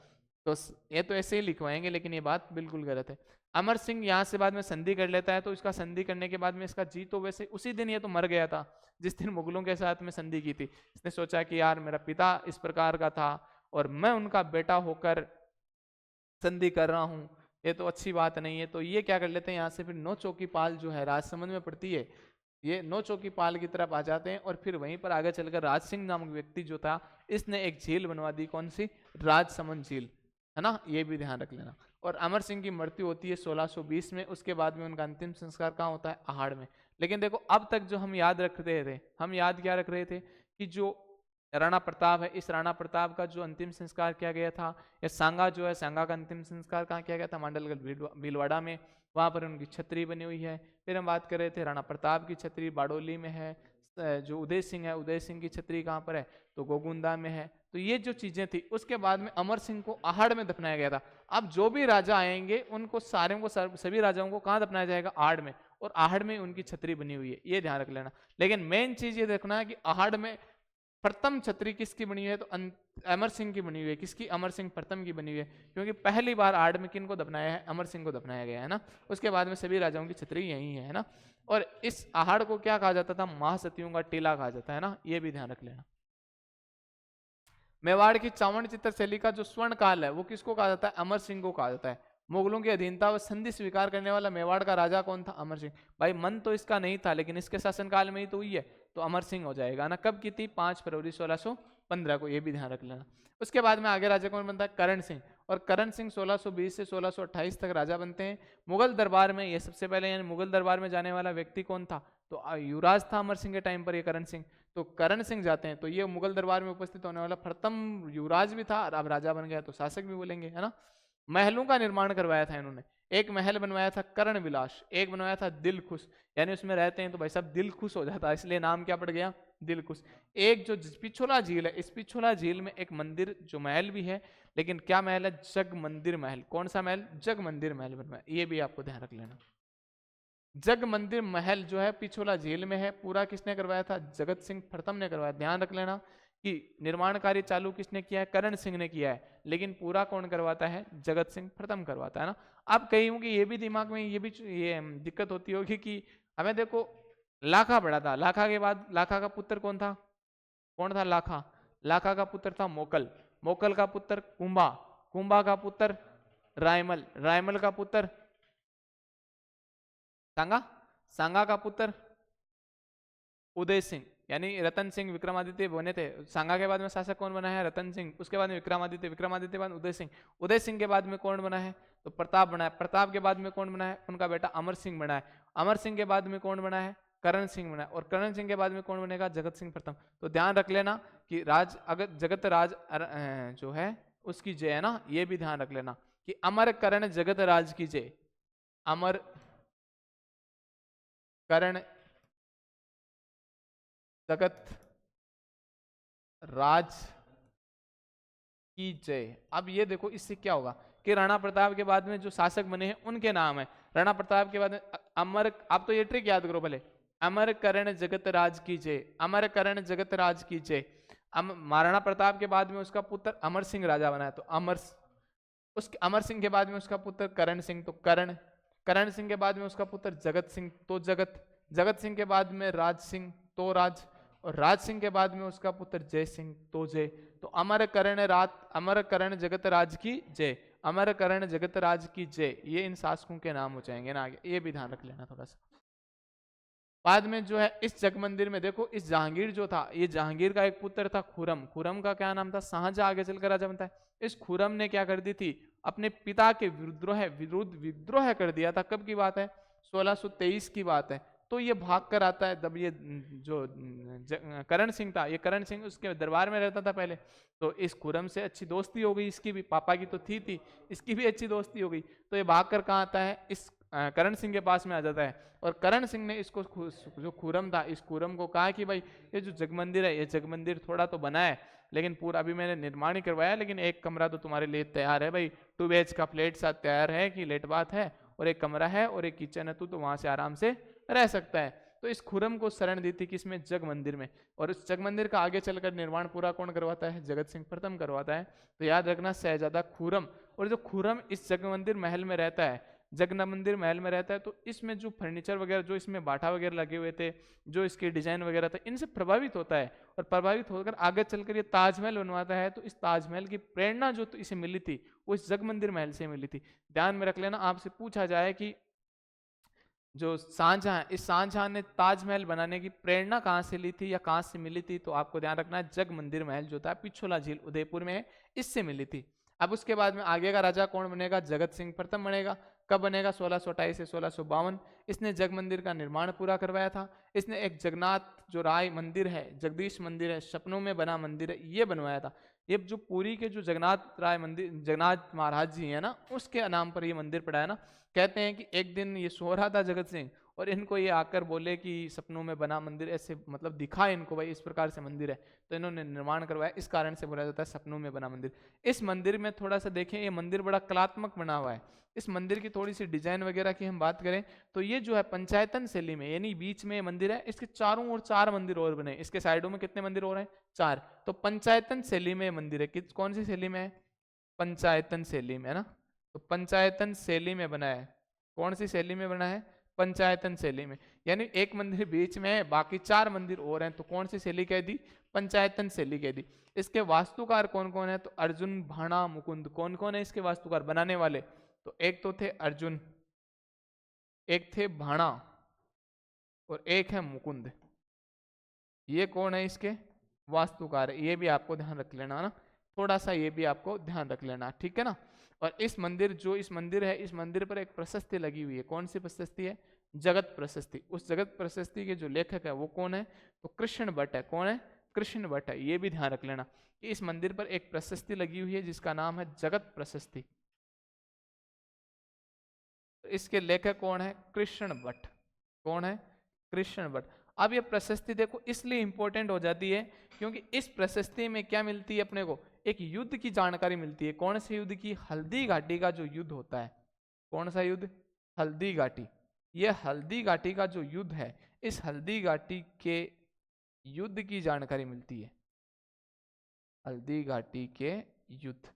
तो ये तो ऐसे ही लिखवाएंगे, लेकिन ये बात बिल्कुल गलत है। अमर सिंह यहाँ से बाद में संधि कर लेता है, तो इसका संधि करने के बाद में इसका जी तो वैसे उसी दिन ये तो मर गया था जिस दिन मुगलों के साथ में संधि की थी। इसने सोचा कि यार मेरा पिता इस प्रकार का था और मैं उनका बेटा होकर संधि कर रहा हूँ, ये तो अच्छी बात नहीं है। तो ये क्या कर लेते हैं, यहाँ से फिर नौ चौकी पाल जो है राजसमंद में पड़ती है, ये नौ चौकी पाल की तरफ आ जाते हैं। और फिर वहीं पर आगे चलकर राज सिंह नामक व्यक्ति जो था, इसने एक झील बनवा दी, कौन सी, राजसमंद झील, है ना, ये भी ध्यान रख लेना। और अमर सिंह की मृत्यु होती है 1620 में। उसके बाद में उनका अंतिम संस्कार कहाँ होता है, आहड़ में। लेकिन देखो अब तक जो हम याद रख रहे थे, हम याद क्या रख रहे थे कि जो राणा प्रताप है, इस राणा प्रताप का जो अंतिम संस्कार किया गया था, या सांगा जो है, सांगा का अंतिम संस्कार कहाँ किया गया था, मांडलगढ़ भीलवाड़ा में, वहां पर उनकी छतरी बनी हुई है। फिर हम बात कर रहे थे राणा प्रताप की छतरी बाडोली में है। जो उदय सिंह है, उदय सिंह की छतरी कहाँ पर है, तो गोगुंदा में है। तो ये जो चीजें थी, उसके बाद में अमर सिंह को आहड़ में दफनाया गया था। अब जो भी राजा आएंगे उनको सारे को सभी राजाओं को कहाँ दफनाया जाएगा, आहड़ में, और आहड़ में उनकी छतरी बनी हुई है, ये ध्यान रख लेना। लेकिन मेन चीज ये देखना है कि आहड़ में प्रथम छतरी किसकी बनी हुई है, तो अमर सिंह की बनी हुई है। किसकी, अमर सिंह प्रथम की बनी हुई है, क्योंकि पहली बार आहड़ में किन को दफनाया है, अमर सिंह को दफनाया गया है ना। उसके बाद में सभी राजाओं की छतरी यही है ना। और इस आहड़ को क्या कहा जाता था, महासतियों का टीला कहा जाता है ना, ये भी ध्यान रख लेना। मेवाड़ की चावण चित्र शैली का जो स्वर्ण काल है, वो किसको कहा जाता है, अमर सिंह को कहा जाता है। मुगलों की अधीनता व संधि स्वीकार करने वाला मेवाड़ का राजा कौन था, अमर सिंह। भाई मन तो इसका नहीं था, लेकिन इसके शासनकाल में ही तो हुई है, तो अमर सिंह हो जाएगा ना। कब की थी, 5 फरवरी 1615 को, ये भी ध्यान रख लेना। उसके बाद में आगे राजा कौन बनता है, करण सिंह। और करण सिंह 1620 से 1628 तक राजा बनते हैं। मुगल दरबार में ये सबसे पहले, यानी मुगल दरबार में जाने वाला व्यक्ति कौन था, तो युवराज था अमर सिंह के टाइम पर ये करण सिंह। तो करण सिंह जाते हैं, तो ये मुगल दरबार में उपस्थित होने वाला प्रथम युवराज भी था, और अब राजा बन गया तो शासक भी बोलेंगे, है ना। महलों का निर्माण करवाया था इन्होंने। एक महल बनवाया था कर्ण विलास, एक बनवाया था दिल खुश, यानी उसमें रहते हैं तो भाई साहब दिल खुश हो जाता है, इसलिए नाम क्या पड़ गया, दिल खुश। एक जो पिछोला झील है, इस पिछोला झील में एक मंदिर, जो महल भी है, लेकिन क्या महल है, जग मंदिर महल। कौन सा महल, जग मंदिर महल बनवाया, ये भी आपको ध्यान रख लेना। जग मंदिर महल जो है पिछोला झील में है, पूरा किसने करवाया था, जगत सिंह प्रथम ने करवाया। ध्यान रख लेना कि निर्माण कार्य चालू किसने किया है, करण सिंह ने किया है, लेकिन पूरा कौन करवाता है, जगत सिंह प्रथम करवाता है ना। अब कई होंगे ये भी दिमाग में ये दिक्कत होती होगी कि हमें देखो लाखा पड़ा था, लाखा के बाद लाखा का पुत्र कौन था, कौन था लाखा, लाखा का पुत्र था मोकल, मोकल का पुत्र कुंभा, कुंभा का पुत्र रायमल, रायमल का पुत्र सांगा, सांगा का पुत्र उदय सिंह, यानी रतन सिंह विक्रमादित्य बने थे। सांगा के बाद में शासक कौन बना है, रतन सिंह। उसके बाद में विक्रमादित्य, विक्रमादित्य बाद उदय सिंह, उदय सिंह के बाद में कौन बना है, तो प्रताप बना है। प्रताप के बाद में कौन बना है, उनका बेटा अमर सिंह बना है। अमर सिंह के बाद में कौन बना है, करण सिंह बना है। और करण सिंह के बाद में कौन बनेगा, जगत सिंह प्रथम। तो ध्यान रख लेना कि राज अगर जगत राज जो है उसकी जय है ना, ये भी ध्यान रख लेना कि अमर करण जगत राज की जय, अमर करण जगत राज की जय। अब ये देखो इससे क्या होगा कि राणा प्रताप के बाद में जो शासक बने हैं उनके नाम है। राणा प्रताप के बाद में अमर, आप तो ये ट्रिक याद करो भले, अमर करण जगत राज की जय, अमर करण जगत राज की जय। महाराणा प्रताप के बाद में उसका पुत्र अमर सिंह राजा बना है, तो उसके अमर सिंह के बाद में उसका पुत्र करण सिंह, तो करण, करण सिंह के बाद में उसका पुत्र जगत सिंह, तो जगत, जगत सिंह के बाद में राज सिंह, तो राज, और राज सिंह के बाद में उसका पुत्र जय सिंह, तो जय। तो अमर करण अमर करण जगत राज की जय, अमर करण जगत राज की जय, ये इन शासकों के नाम हो जाएंगे ना आगे, ये भी ध्यान रख लेना थोड़ा सा। बाद में जो है इस जग मंदिर में देखो, इस जहांगीर जो था, ये जहांगीर का एक पुत्र था खुरम, खुरम का क्या नाम था, शाहजहां आगे चलकर राजा बनता है। इस खुरम ने क्या कर दी थी, अपने पिता के विरुद्ध विद्रोह कर दिया था। कब की बात है? 1623 की बात है। तो ये भाग कर आता है, तब ये जो करण सिंह था, ये करण सिंह उसके दरबार में रहता था पहले, तो इस खुरम से अच्छी दोस्ती हो गई इसकी भी, पापा की तो थी इसकी भी अच्छी दोस्ती हो गई। तो ये भाग कर कहाँ आता है? इस करण सिंह के पास में आ जाता है, और करण सिंह ने इसको जो खुरम था, इस खुरम को कहा कि भाई ये जो जग मंदिर है, ये जग मंदिर थोड़ा तो बना है, लेकिन पूरा अभी मैंने निर्माण ही करवाया, लेकिन एक कमरा तो तुम्हारे लिए तैयार है भाई, 2 BH का फ्लैट साथ तैयार है कि लेट बात है, और एक कमरा है और एक किचन है, तू तो वहां से आराम से रह सकता है। तो इस खुरम को शरण दी थी किसमें? जग मंदिर में। और इस जग मंदिर का आगे चलकर निर्माण पूरा कौन करवाता है? जगत सिंह प्रथम करवाता है। तो याद रखना, शहजादा खुरम। और जो खुरम इस जग मंदिर महल में रहता है, जगन्नाथ मंदिर महल में रहता है, तो इसमें जो फर्नीचर वगैरह, जो इसमें बाटा वगैरह लगे हुए थे, जो इसके डिजाइन वगैरह था, इनसे प्रभावित होता है, और प्रभावित होकर आगे चलकर ये ताजमहल बनवाता है। तो इस ताजमहल की प्रेरणा जो तो इसे मिली थी, वो इस जग मंदिर महल से मिली थी। ध्यान में रख लेना, आपसे पूछा जाए कि जो शाहजहां, इस शाहजहां ने ताजमहल बनाने की प्रेरणा कहाँ से ली थी या कहाँ से मिली थी, तो आपको ध्यान रखना है जग मंदिर महल जो था पिछोला झील उदयपुर में है, इससे मिली थी। अब उसके बाद में आगे का राजा कौन बनेगा? जगत सिंह प्रथम बनेगा। कब बनेगा? 1628 से 1652। इसने जग मंदिर का निर्माण पूरा करवाया था। इसने एक जगन्नाथ जो राय मंदिर है, जगदीश मंदिर है, सपनों में बना मंदिर है, ये बनवाया था। ये जो पुरी के जो जगन्नाथ राय मंदिर, जगन्नाथ महाराज जी है ना, उसके नाम पर ये मंदिर पड़ा है ना। कहते हैं कि एक दिन ये सो रहा था जगत सिंह, और इनको ये आकर बोले कि सपनों में बना मंदिर, ऐसे मतलब दिखा इनको भाई इस प्रकार से मंदिर है, तो इन्होंने निर्माण करवाया, इस कारण से बोला जाता है सपनों में बना मंदिर। इस मंदिर में थोड़ा सा देखें, ये मंदिर बड़ा कलात्मक बना हुआ है। इस मंदिर की थोड़ी सी डिजाइन वगैरह की हम बात करें, तो ये जो है पंचायतन शैली में, यानी बीच में मंदिर है, इसके चारों ओर 4 मंदिर और बने, इसके साइडों में कितने मंदिर और हैं? 4। तो पंचायतन शैली में मंदिर है। कौन सी शैली में है? पंचायतन शैली में, है ना। तो पंचायतन शैली में बना है। कौन सी शैली में बना है? पंचायतन शैली में। यानी एक मंदिर बीच में है, बाकी 4 मंदिर और हैं, तो कौन सी शैली कह दी? पंचायतन शैली कह दी। इसके वास्तुकार कौन कौन है? तो अर्जुन, भाणा, मुकुंद। कौन कौन है इसके वास्तुकार बनाने वाले? तो एक तो थे अर्जुन, एक थे भाणा, और एक है मुकुंद। ये कौन है इसके वास्तुकार? ये भी आपको ध्यान रख लेना ना, थोड़ा सा ये भी आपको ध्यान रख लेना, ठीक है ना। और इस मंदिर, जो इस मंदिर है, इस मंदिर पर एक प्रशस्ति लगी हुई है। कौन सी प्रशस्ति है? जगत प्रशस्ति। उस जगत प्रशस्ति के जो लेखक है वो कौन है? तो कृष्ण भट्ट है। कौन है? कृष्ण भट्ट है। ये भी ध्यान रख लेना कि इस मंदिर पर एक प्रशस्ति लगी हुई है जिसका नाम है जगत प्रशस्ति। तो इसके लेखक कौन है? कृष्ण भट्ट। कौन है? कृष्ण भट्ट। अब ये प्रशस्ति देखो इसलिए इंपॉर्टेंट हो जाती है क्योंकि इस प्रशस्ति में क्या मिलती है अपने को? एक युद्ध की जानकारी मिलती है। कौन से युद्ध की? हल्दी घाटी का जो युद्ध होता है। कौन सा युद्ध? हल्दी घाटी। ये हल्दी घाटी का जो युद्ध है, इस हल्दी घाटी के युद्ध की जानकारी मिलती है। हल्दी घाटी के युद्ध,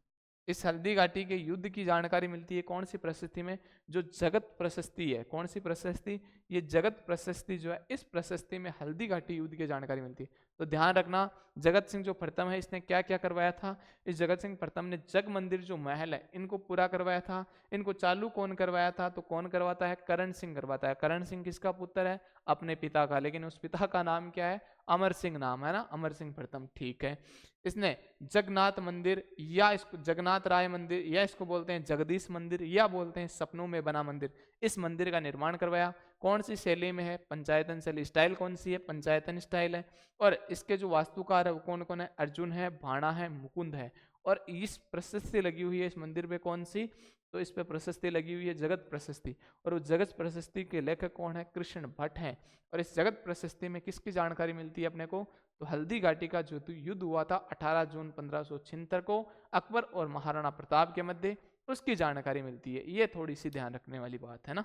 इस हल्दी घाटी के युद्ध की जानकारी मिलती है कौन सी प्रशस्ति में? जो जगत प्रशस्ति है। कौन सी प्रशस्ति? ये जगत प्रशस्ति जो है, इस प्रशस्ति में हल्दी घाटी युद्ध की जानकारी मिलती है। तो ध्यान रखना, जगत सिंह जो प्रथम है इसने क्या क्या करवाया था? इस जगत सिंह प्रथम ने जग मंदिर जो महल है इनको पूरा करवाया था। इनको चालू कौन करवाया था? तो कौन करवाता है? करण सिंह करवाता है। करण सिंह किसका पुत्र है? अपने पिता का। लेकिन उस पिता का नाम क्या है? अमर सिंह नाम है ना, अमर सिंह प्रथम, ठीक है। इसने जगन्नाथ मंदिर, या इसको जगन्नाथ राय मंदिर, या इसको बोलते हैं जगदीश मंदिर, या बोलते हैं सपनों में बना मंदिर, इस मंदिर का निर्माण करवाया। कौन सी शैली में है? पंचायतन शैली। स्टाइल कौन सी है? पंचायतन स्टाइल है। और इसके जो वास्तुकार है वो कौन कौन है? अर्जुन है, भाणा है, मुकुंद है। और इस प्रशस्ति लगी हुई है इस मंदिर पे, कौन सी? तो इस पे प्रशस्ति लगी हुई है जगत प्रशस्ति। और उस जगत प्रशस्ति के लेखक कौन है? कृष्ण भट्ट हैं। और इस जगत प्रशस्ति में किसकी जानकारी मिलती है अपने को? तो हल्दी घाटी का जो युद्ध हुआ था 18 जून 1576 को अकबर और महाराणा प्रताप के मध्य, उसकी जानकारी मिलती है। ये थोड़ी सी ध्यान रखने वाली बात है ना।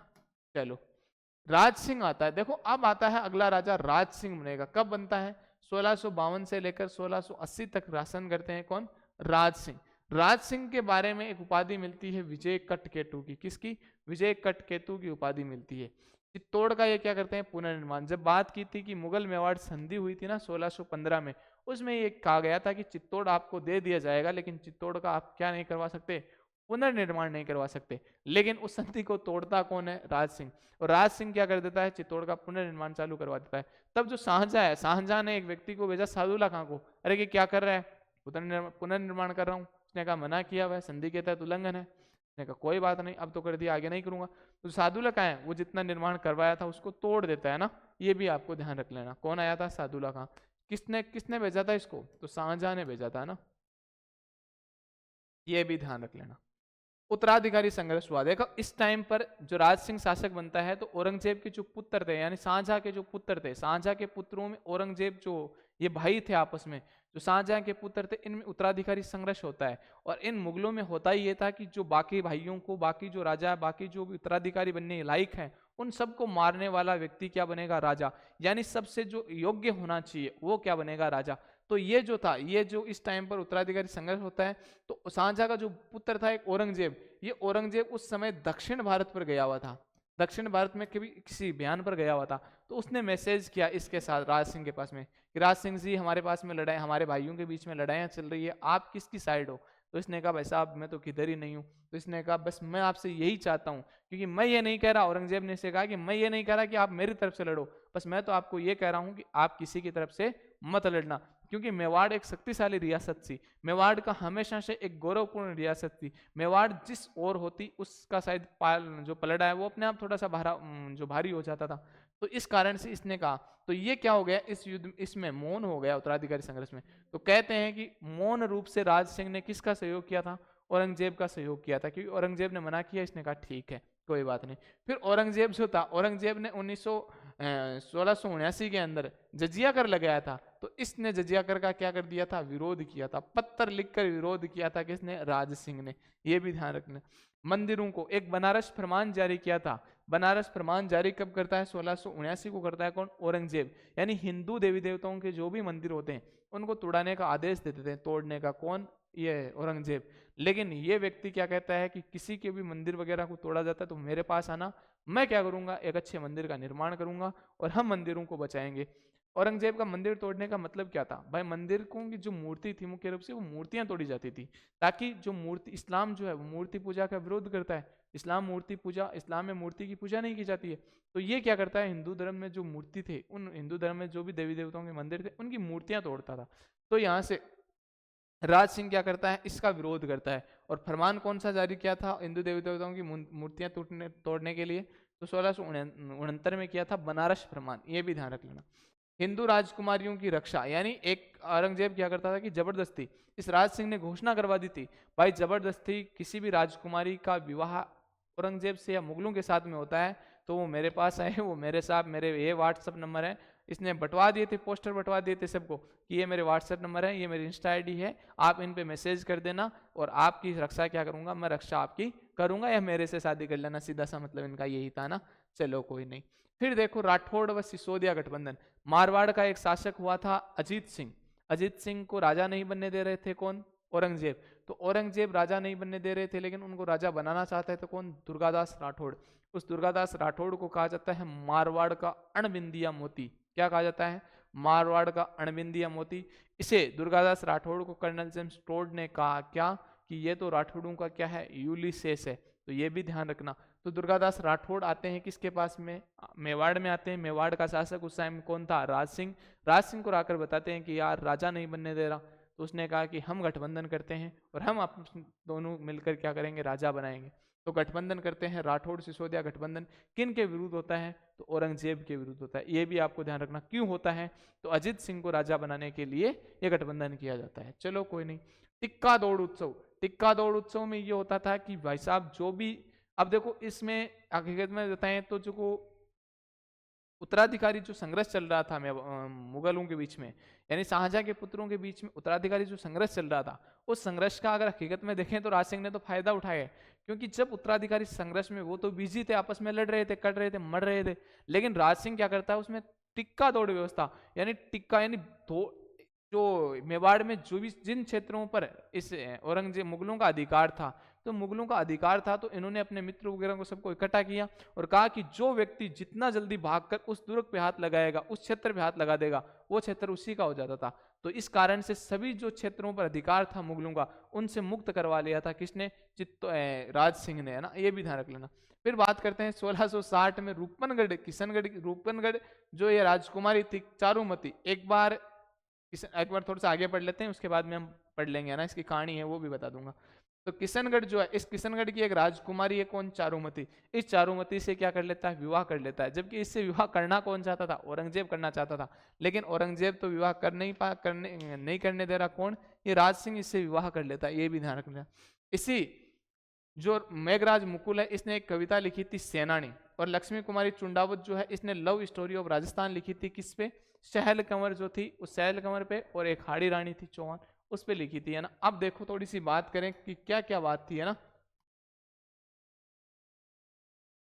चलो, राज सिंह आता है। देखो अब आता है अगला राजा, राज सिंह बनेगा। कब बनता है? 1652 से लेकर 1680 तक शासन करते हैं कौन? राज सिंह। राज सिंह के बारे में एक उपाधि मिलती है विजय कटकेतु की। किसकी? विजय कटकेतु की उपाधि मिलती है। चित्तौड़ का ये क्या करते हैं? पुनर्निर्माण। जब बात की थी कि मुगल मेवाड़ संधि हुई थी ना 1615 में, उसमें ये कहा गया था कि चित्तौड़ आपको दे दिया जाएगा, लेकिन चित्तौड़ का आप क्या नहीं करवा सकते? पुनर्निर्माण नहीं करवा सकते। लेकिन उस संधि को तोड़ता कौन है? राज सिंह। और राज सिंह क्या कर देता है? चित्तौड़ का पुनर्निर्माण चालू करवा देता है। तब जो शाहजहां है, शाहजहां ने एक व्यक्ति को भेजा, सादुल्ला खां को, अरे कि क्या कर रहा है? पुनर्निर्माण कर रहा हूँ। उसने कहा मना किया हुआ है, संधि के तहत उल्लंघन है। उसने कहा कोई बात नहीं, अब तो कर दिया, आगे नहीं करूंगा। तो सादुल्ला कहाँ है, वो जितना निर्माण करवाया था उसको तोड़ देता है ना, ये भी आपको ध्यान रख लेना। कौन आया था, सादुल्ला खां। किसने किसने भेजा था इसको, तो शाहजहां ने भेजा था ना, ये भी ध्यान रख लेना। उत्तराधिकारी संघर्ष हुआ, देखो इस टाइम पर जो राज सिंह शासक बनता है, तो औरंगजेब के जो पुत्र थे, यानी शाहजहां के जो पुत्र थे, शाहजहां के पुत्रों में औरंगजेब जो ये भाई थे आपस में, जो शाहजहां के पुत्र थे, इनमें उत्तराधिकारी संघर्ष होता है। और इन मुगलों में होता ही ये था कि जो बाकी भाइयों को, बाकी जो राजा, बाकी जो भी उत्तराधिकारी बनने लायक हैं, उन सबको मारने वाला व्यक्ति क्या बनेगा, राजा। यानी सबसे जो योग्य होना चाहिए वो क्या बनेगा, राजा। तो ये जो था, ये जो इस टाइम पर उत्तराधिकारी संघर्ष होता है, तो शाहजहां का जो पुत्र था एक औरंगजेब, ये औरंगजेब उस समय दक्षिण भारत पर गया हुआ था, दक्षिण भारत में कभी किसी अभियान पर गया हुआ था। तो उसने मैसेज किया इसके साथ राज सिंह के पास में कि राज सिंह जी, हमारे पास में लड़ाई, हमारे भाइयों के बीच में लड़ाइयाँ चल रही है, आप किसकी साइड हो। तो इसने कहा भाई साहब मैं तो किधर ही नहीं हूँ। तो इसने कहा बस मैं आपसे यही चाहता हूँ, क्योंकि मैं ये नहीं कह रहा, औरंगजेब ने इसे कहा कि मैं ये नहीं कह रहा कि आप मेरी तरफ से लड़ो, बस मैं तो आपको ये कह रहा हूँ कि आप किसी की तरफ से मत लड़ना, क्योंकि मेवाड़ एक शक्तिशाली रियासत थी, मेवाड़ का हमेशा से एक गौरवपूर्ण रियासत थी। मेवाड़ जिस ओर होती उसका शायद जो पलड़ा है वो अपने आप थोड़ा सा जो भारी हो जाता था। तो इस कारण से इसने कहा, तो ये क्या हो गया, इस युद्ध इसमें मौन हो गया उत्तराधिकारी संघर्ष में। तो कहते हैं कि मौन रूप से राज सिंह ने किसका सहयोग किया था, औरंगजेब का सहयोग किया था, क्योंकि औरंगजेब ने मना किया, इसने कहा ठीक है कोई बात नहीं। फिर औरंगजेब जो था, औरंगजेब ने 1679 के अंदर जजिया कर लगाया था। तो इसने जजिया कर का क्या कर दिया था, विरोध किया था, पत्थर लिखकर विरोध किया था, किसने, राज सिंह ने। ये भी ध्यान रखना। मंदिरों को एक बनारस फरमान जारी किया था। बनारस फरमान जारी कब करता है, 1679 को करता है। कौन, औरंगजेब। यानी हिंदू देवी देवताओं के जो भी मंदिर होते हैं उनको तोड़ाने का आदेश देते थे, तोड़ने का। कौन, ये औरंगजेब। लेकिन ये व्यक्ति क्या कहता है कि किसी के भी मंदिर वगैरह को तोड़ा जाता है तो मेरे पास आना, मैं क्या करूंगा, एक अच्छे मंदिर का निर्माण करूंगा और हम मंदिरों को बचाएंगे। औरंगजेब का मंदिर तोड़ने का मतलब क्या था भाई, मंदिर की जो मूर्ति थी मुख्य रूप से वो मूर्तियां तोड़ी जाती थी, ताकि जो मूर्ति, इस्लाम जो है वो मूर्ति पूजा का विरोध करता है। इस्लाम मूर्ति पूजा, इस्लाम में मूर्ति की पूजा नहीं की जाती है। तो ये क्या करता है, हिंदू धर्म में जो मूर्ति थे, उन हिंदू धर्म में जो भी देवी देवताओं के मंदिर थे उनकी मूर्तियां तोड़ता था। तो यहाँ से राज सिंह क्या करता है, इसका विरोध करता है। और फरमान कौन सा जारी किया था हिंदू देवी देवताओं की मूर्तियां तोड़ने के लिए, तो 1669 में किया था बनारस फरमान। ये भी ध्यान रख लेना। हिंदू राजकुमारियों की रक्षा, यानी एक औरंगजेब क्या करता था कि जबरदस्ती, इस राज सिंह ने घोषणा करवा दी थी भाई जबरदस्ती किसी भी राजकुमारी का विवाह औरंगजेब से या मुगलों के साथ में होता है तो वो मेरे पास आए, वो मेरे साथ, मेरे ये व्हाट्सअप नंबर है। इसने बंटवा दिए थे, पोस्टर बंटवा दिए थे सबको कि ये मेरे व्हाट्सएप नंबर है, ये मेरी इंस्टा आईडी है, आप इन पे मैसेज कर देना और आपकी रक्षा क्या करूंगा, मैं रक्षा आपकी करूंगा, या मेरे से शादी कर लेना, सीधा सा मतलब इनका यही था ना। चलो कोई नहीं। फिर देखो राठौड़ व सिसोदिया गठबंधन। मारवाड़ का एक शासक हुआ था अजीत सिंह। अजीत सिंह को राजा नहीं बनने दे रहे थे कौन, औरंगजेब। तो औरंगजेब राजा नहीं बनने दे रहे थे, लेकिन उनको राजा बनाना चाहता है तो कौन, दुर्गादास राठौड़। उस दुर्गादास राठौड़ को कहा जाता है मारवाड़ का अणबिंदिया मोती। क्या कहा जाता है, मारवाड़ का अणबिंदिया मोती। इसे दुर्गादास राठौड़ को कर्नल जेम्स टोड ने कहा क्या, कि ये तो राठौड़ों का क्या है, यूलिसेस है। तो ये भी ध्यान रखना। तो दुर्गादास राठौड़ आते हैं किसके पास में, मेवाड़ में आते हैं। मेवाड़ का शासक उस टाइम कौन था, राज सिंह। राज सिंह को आकर बताते हैं कि यार राजा नहीं बनने दे रहा। तो उसने कहा कि हम गठबंधन करते हैं और हम आप दोनों मिलकर क्या करेंगे, राजा बनाएंगे। तो गठबंधन करते हैं, राठौड़ सिसोदिया गठबंधन। किन के विरुद्ध होता है, तो औरंगजेब के विरुद्ध होता है। ये भी आपको ध्यान रखना क्यों होता है, तो अजीत सिंह को राजा बनाने के लिए यह गठबंधन किया जाता है। चलो कोई नहीं। टिक्का दौड़ उत्सव। टिक्का दौड़ उत्सव में ये होता था कि भाई साहब जो भी, अब देखो इसमें हकीकत में बताएं तो जो उत्तराधिकारी जो संघर्ष चल रहा था मुगलों के बीच में, यानी शाहजहां के पुत्रों के बीच में उत्तराधिकारी जो संघर्ष चल रहा था, उस संघर्ष का अगर हकीकत में देखें तो राज सिंह ने तो फायदा उठाया। क्योंकि जब उत्तराधिकारी संघर्ष में वो तो बिजी थे, आपस में लड़ रहे थे, कट रहे थे, मर रहे थे, लेकिन राज सिंह क्या करता है उसमें टिक्का दौड़ व्यवस्था, यानी टिक्का यानी जो मेवाड़ में जो भी जिन क्षेत्रों पर इस औरंगजेब मुगलों का अधिकार था, तो मुगलों का अधिकार था, तो इन्होंने अपने मित्र वगैरह को सबको इकट्ठा किया और कहा कि जो व्यक्ति जितना जल्दी भागकर उस दुर्ग पे हाथ लगाएगा, उस क्षेत्र पे हाथ लगा देगा, वो क्षेत्र उसी का हो जाता था। तो इस कारण से सभी जो क्षेत्रों पर अधिकार था मुगलों का, उनसे मुक्त करवा लिया था किसने, राज सिंह ने, है ना। ये भी ध्यान रख लेना। फिर बात करते हैं 1660 में रूपनगढ़, किशनगढ़, रूपनगढ़ जो ये राजकुमारी थी चारुमती। एक बार थोड़ा सा आगे पढ़ लेते हैं, उसके बाद में हम पढ़ लेंगे, है ना, इसकी कहानी है वो भी बता दूंगा। तो किशनगढ़ जो है, इस किशनगढ़ की एक राजकुमारी है कौन, चारुमती। इस चारुमती से क्या कर लेता है, विवाह कर लेता है। जबकि इससे विवाह करना कौन चाहता था, औरंगजेब करना चाहता था, लेकिन औरंगजेब तो विवाह कर नहीं पा करने नहीं करने दे रहा, कौन, ये राज सिंह इससे विवाह कर लेता है, ये भी ध्यान रखना। इसी जो मेघराज मुकुल है, इसने एक कविता लिखी थी सेनानी, और लक्ष्मी कुमारी चुंडावत जो है, इसने लव स्टोरी ऑफ राजस्थान लिखी थी, किस पे, सहल कंवर जो थी उस सहल कंवर पे, और एक हाड़ी रानी थी चौहान, उस पे लिखी थी, है ना। अब देखो थोड़ी सी बात करें कि क्या क्या बात थी, है ना,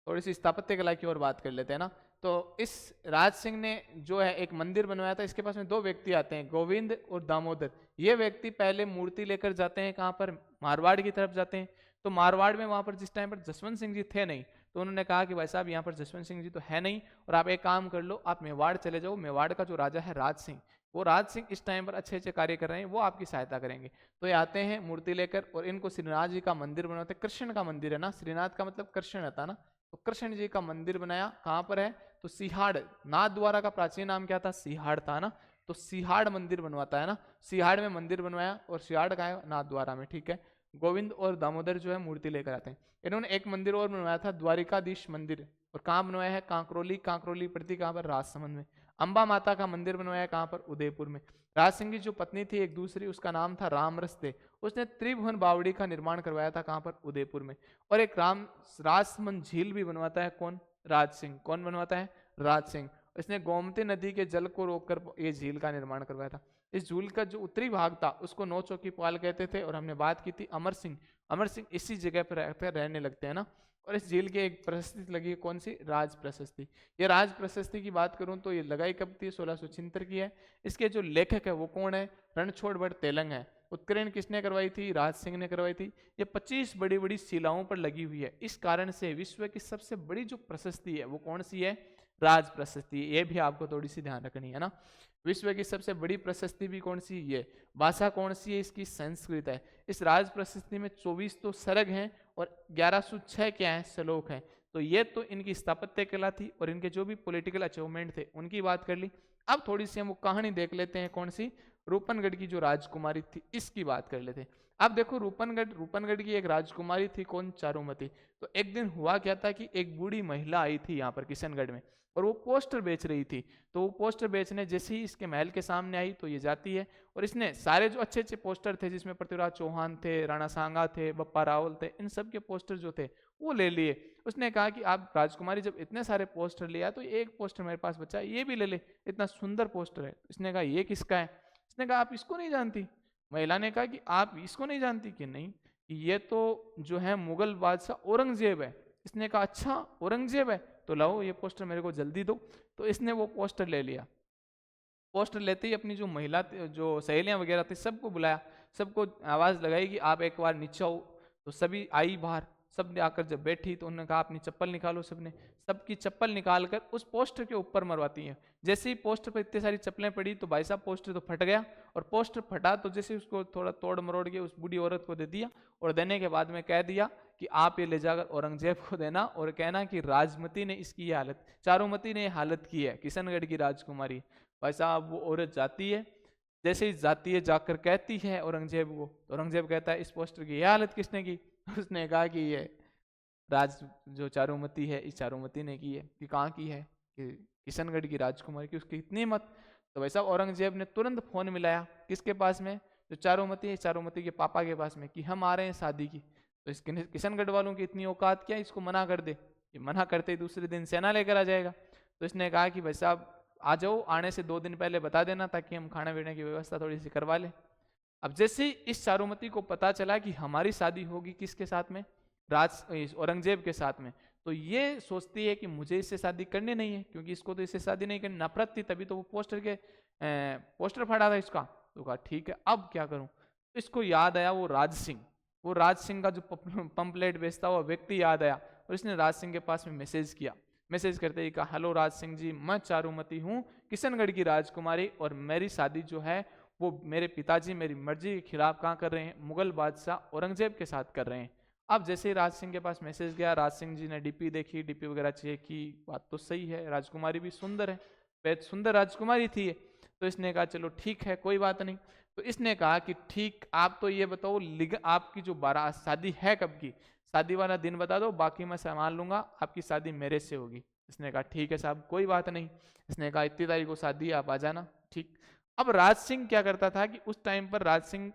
थोड़ी सी स्थापत्य कला की ओर बात कर लेते हैं ना। तो इस राज सिंह ने जो है एक मंदिर बनवाया था। इसके पास में दो व्यक्ति आते हैं, गोविंद और दामोदर। ये व्यक्ति पहले मूर्ति लेकर जाते हैं कहाँ पर, मारवाड़ की तरफ जाते हैं। तो मारवाड़ में वहां पर जिस टाइम पर जसवंत सिंह जी थे नहीं, तो उन्होंने कहा कि भाई साहब यहाँ पर जसवंत सिंह जी तो है नहीं, और आप एक काम कर लो, आप मेवाड़ चले जाओ, मेवाड़ का जो राजा है राज सिंह, वो राज सिंह इस टाइम पर अच्छे अच्छे कार्य कर रहे हैं, वो आपकी सहायता करेंगे। तो ये आते हैं मूर्ति लेकर, और इनको श्रीनाथ जी का मंदिर बनवाते हैं। कृष्ण का मंदिर है ना, श्रीनाथ का मतलब कृष्ण रहता है ना, तो कृष्ण जी का मंदिर बनाया। कहाँ पर है, तो सिहाड़, नाथ द्वारा का प्राचीन नाम क्या था, सिहाड़ था ना, तो सिहाड़ मंदिर बनवाता है ना, सिहाड़ में मंदिर बनवाया, और सिहाड़ का है नाथ द्वारा में, ठीक है। गोविंद और दामोदर जो है मूर्ति लेकर आते हैं। इन्होंने एक मंदिर और बनवाया था, द्वारिकाधीश मंदिर, और कहाँ बनवाया है, कांकरोली, कांकरोली पड़ती कहाँ पर, राजसमंद में। अंबा माता का मंदिर बनवाया कहाँ पर, उदयपुर में। राज सिंह की जो पत्नी थी एक दूसरी, उसका नाम था रामरस्ते, उसने त्रिभुवन बावड़ी का निर्माण करवाया था कहाँ पर, उदयपुर में। और एक राजसमंद झील भी बनवाता है कौन, राज सिंह। कौन बनवाता है, राज सिंह। इसने गोमती नदी के जल को रोककर ये झील का निर्माण करवाया था। इस झील का जो उत्तरी भाग था उसको नौ चौकी पाल कहते थे, और हमने बात की थी अमर सिंह, अमर सिंह इसी जगह पर रहने लगते हैं ना। और इस झील की एक प्रशस्ति लगी है, कौन सी, राज प्रशस्ति। ये राज प्रशस्ति की बात करूं तो ये लगाई कब थी, 1676 की है। इसके जो लेखक है वो कौन है, रणछोड़ भट्ट तेलंग है। उत्कीर्ण किसने करवाई थी, राज सिंह ने करवाई थी। ये 25 बड़ी बड़ी शिलाओं पर लगी हुई है। इस कारण से विश्व की सबसे बड़ी जो प्रशस्ति है वो कौन सी है, राज प्रशस्ति। ये भी आपको थोड़ी सी ध्यान रखनी है ना। विश्व की सबसे बड़ी प्रशस्ति भी कौन सी, ये। भाषा कौन सी है इसकी, संस्कृत है। इस राज प्रशस्ति में 24 तो सरग हैं, और 1106 क्या है, श्लोक हैं। तो ये तो इनकी स्थापत्य कला थी, और इनके जो भी पॉलिटिकल अचीवमेंट थे उनकी बात कर ली। अब थोड़ी सी हम वो कहानी देख लेते हैं, कौन सी, रूपनगढ़ की जो राजकुमारी थी इसकी बात कर लेते हैं। अब देखो रूपनगढ़ की एक राजकुमारी थी कौन, चारुमती। तो एक दिन हुआ क्या था कि एक बूढ़ी महिला आई थी यहाँ पर किशनगढ़ में, और वो पोस्टर बेच रही थी। तो वो पोस्टर बेचने जैसे ही इसके महल के सामने आई तो ये जाती है, और इसने सारे जो अच्छे अच्छे पोस्टर थे, जिसमें पृथ्वीराज चौहान थे, राणा सांगा थे, बप्पा रावल थे, इन सब के पोस्टर जो थे वो ले लिए। उसने कहा कि आप राजकुमारी जब इतने सारे पोस्टर लिया तो एक पोस्टर मेरे पास बचा है, ये भी ले ले, इतना सुंदर पोस्टर है। इसने कहा ये किसका है, इसने कहा आप इसको नहीं जानती। महिला ने कहा कि आप इसको नहीं जानती, कि नहीं, कि ये तो जो है मुगल बादशाह औरंगजेब है। इसने कहा अच्छा औरंगजेब है, तो लाओ ये पोस्टर मेरे को जल्दी दो। तो इसने वो पोस्टर ले लिया। पोस्टर लेते ही अपनी जो महिला जो सहेलियां वगैरह थी सबको बुलाया, सबको आवाज लगाई कि आप एक बार नीचे आओ। तो सभी आई बाहर, सब ने आकर जब बैठी तो उन्होंने कहा अपनी चप्पल निकालो। सबने सबकी चप्पल निकालकर उस पोस्टर के ऊपर मरवाती हैं। जैसे ही पोस्टर पर इतनी सारी चप्पलें पड़ी तो भाई साहब पोस्टर तो फट गया, और पोस्टर फटा तो जैसे उसको थोड़ा तोड़ मरोड़ के उस बूढ़ी औरत को दे दिया, और देने के बाद में कह दिया कि आप ये ले जाकर औरंगजेब को देना, और कहना कि राजमती ने इसकी ये हालत, चारुमती ने ये हालत की है, किशनगढ़ की राजकुमारी। भाई साहब वो औरत जाती है, जैसे ही जाती है जाकर कहती है औरंगजेब को, तो औरंगजेब कहता है इस पोस्टर की ये हालत किसने की। उसने कहा कि ये राज जो चारुमती है, इस चारुमती ने की है। कि कहाँ की है, कि किशनगढ़ की राजकुमारी की, उसकी इतनी मत। तो वैसा औरंगजेब ने तुरंत फोन मिलाया किसके पास में, जो चारुमती है, चारुमती के पापा के पास में, कि हम आ रहे हैं शादी की। तो इस किशनगढ़ वालों की इतनी औकात क्या, इसको मना कर दे। ये मना करते ही दूसरे दिन सेना लेकर आ जाएगा। तो इसने कहा कि भाई साहब आ जाओ, आने से 2 दिन पहले बता देना, ताकि हम खाने पीने की व्यवस्था थोड़ी सी करवा लें। अब जैसे ही इस चारुमती को पता चला कि हमारी शादी होगी किसके साथ में, औरंगजेब के साथ में, तो ये सोचती है कि मुझे इससे शादी करनी नहीं है, क्योंकि इसको तो इससे शादी नहीं करनी, नफरत थी, तभी तो वो पोस्टर फाड़ा था इसका। तो कहा ठीक है अब क्या करूं। तो इसको याद आया वो राज सिंह, वो राज सिंह का जो पंपलेट बेचता हुआ व्यक्ति याद आया, और इसने राज सिंह के पास में मैसेज किया। मैसेज करते ही कहा, हेलो राज सिंह जी, मैं चारुमती हूँ, किशनगढ़ की राजकुमारी, और मेरी शादी जो है वो मेरे पिताजी मेरी मर्जी के खिलाफ कहाँ कर रहे हैं, मुगल बादशाह औरंगजेब के साथ कर रहे हैं। अब जैसे ही राज सिंह के पास मैसेज गया, राज सिंह जी ने डीपी देखी, डीपी वगैरह चेक की, बात तो सही है, राजकुमारी भी सुंदर है, बेहद सुंदर राजकुमारी थी। तो इसने कहा चलो ठीक है कोई बात नहीं। तो इसने कहा कि ठीक, आप तो ये बताओ आपकी जो बारात शादी है कब की, शादी वाला दिन बता दो, बाकी मैं संभाल लूंगा, आपकी शादी मेरे से होगी। इसने कहा ठीक है साहब कोई बात नहीं। इसने कहा इतनी तारीख को शादी है, आप आ जाना। ठीक। अब राज सिंह क्या करता था कि उस टाइम पर राज सिंह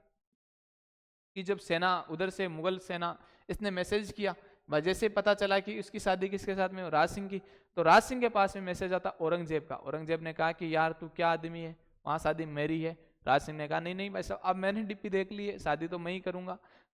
की जब सेना उधर से मुगल सेना, इसने मैसेज किया, जैसे पता चला कि उसकी शादी किसके साथ में, राज सिंह की, तो राज सिंह के पास में मैसेज आता औरंगजेब का। औरंगजेब ने कहा कि यार तू क्या आदमी है, वहाँ शादी मेरी है। राज सिंह ने कहा नहीं नहीं भाई साहब, अब मैंने डीपी देख ली है, शादी तो मैं ही करूंगा।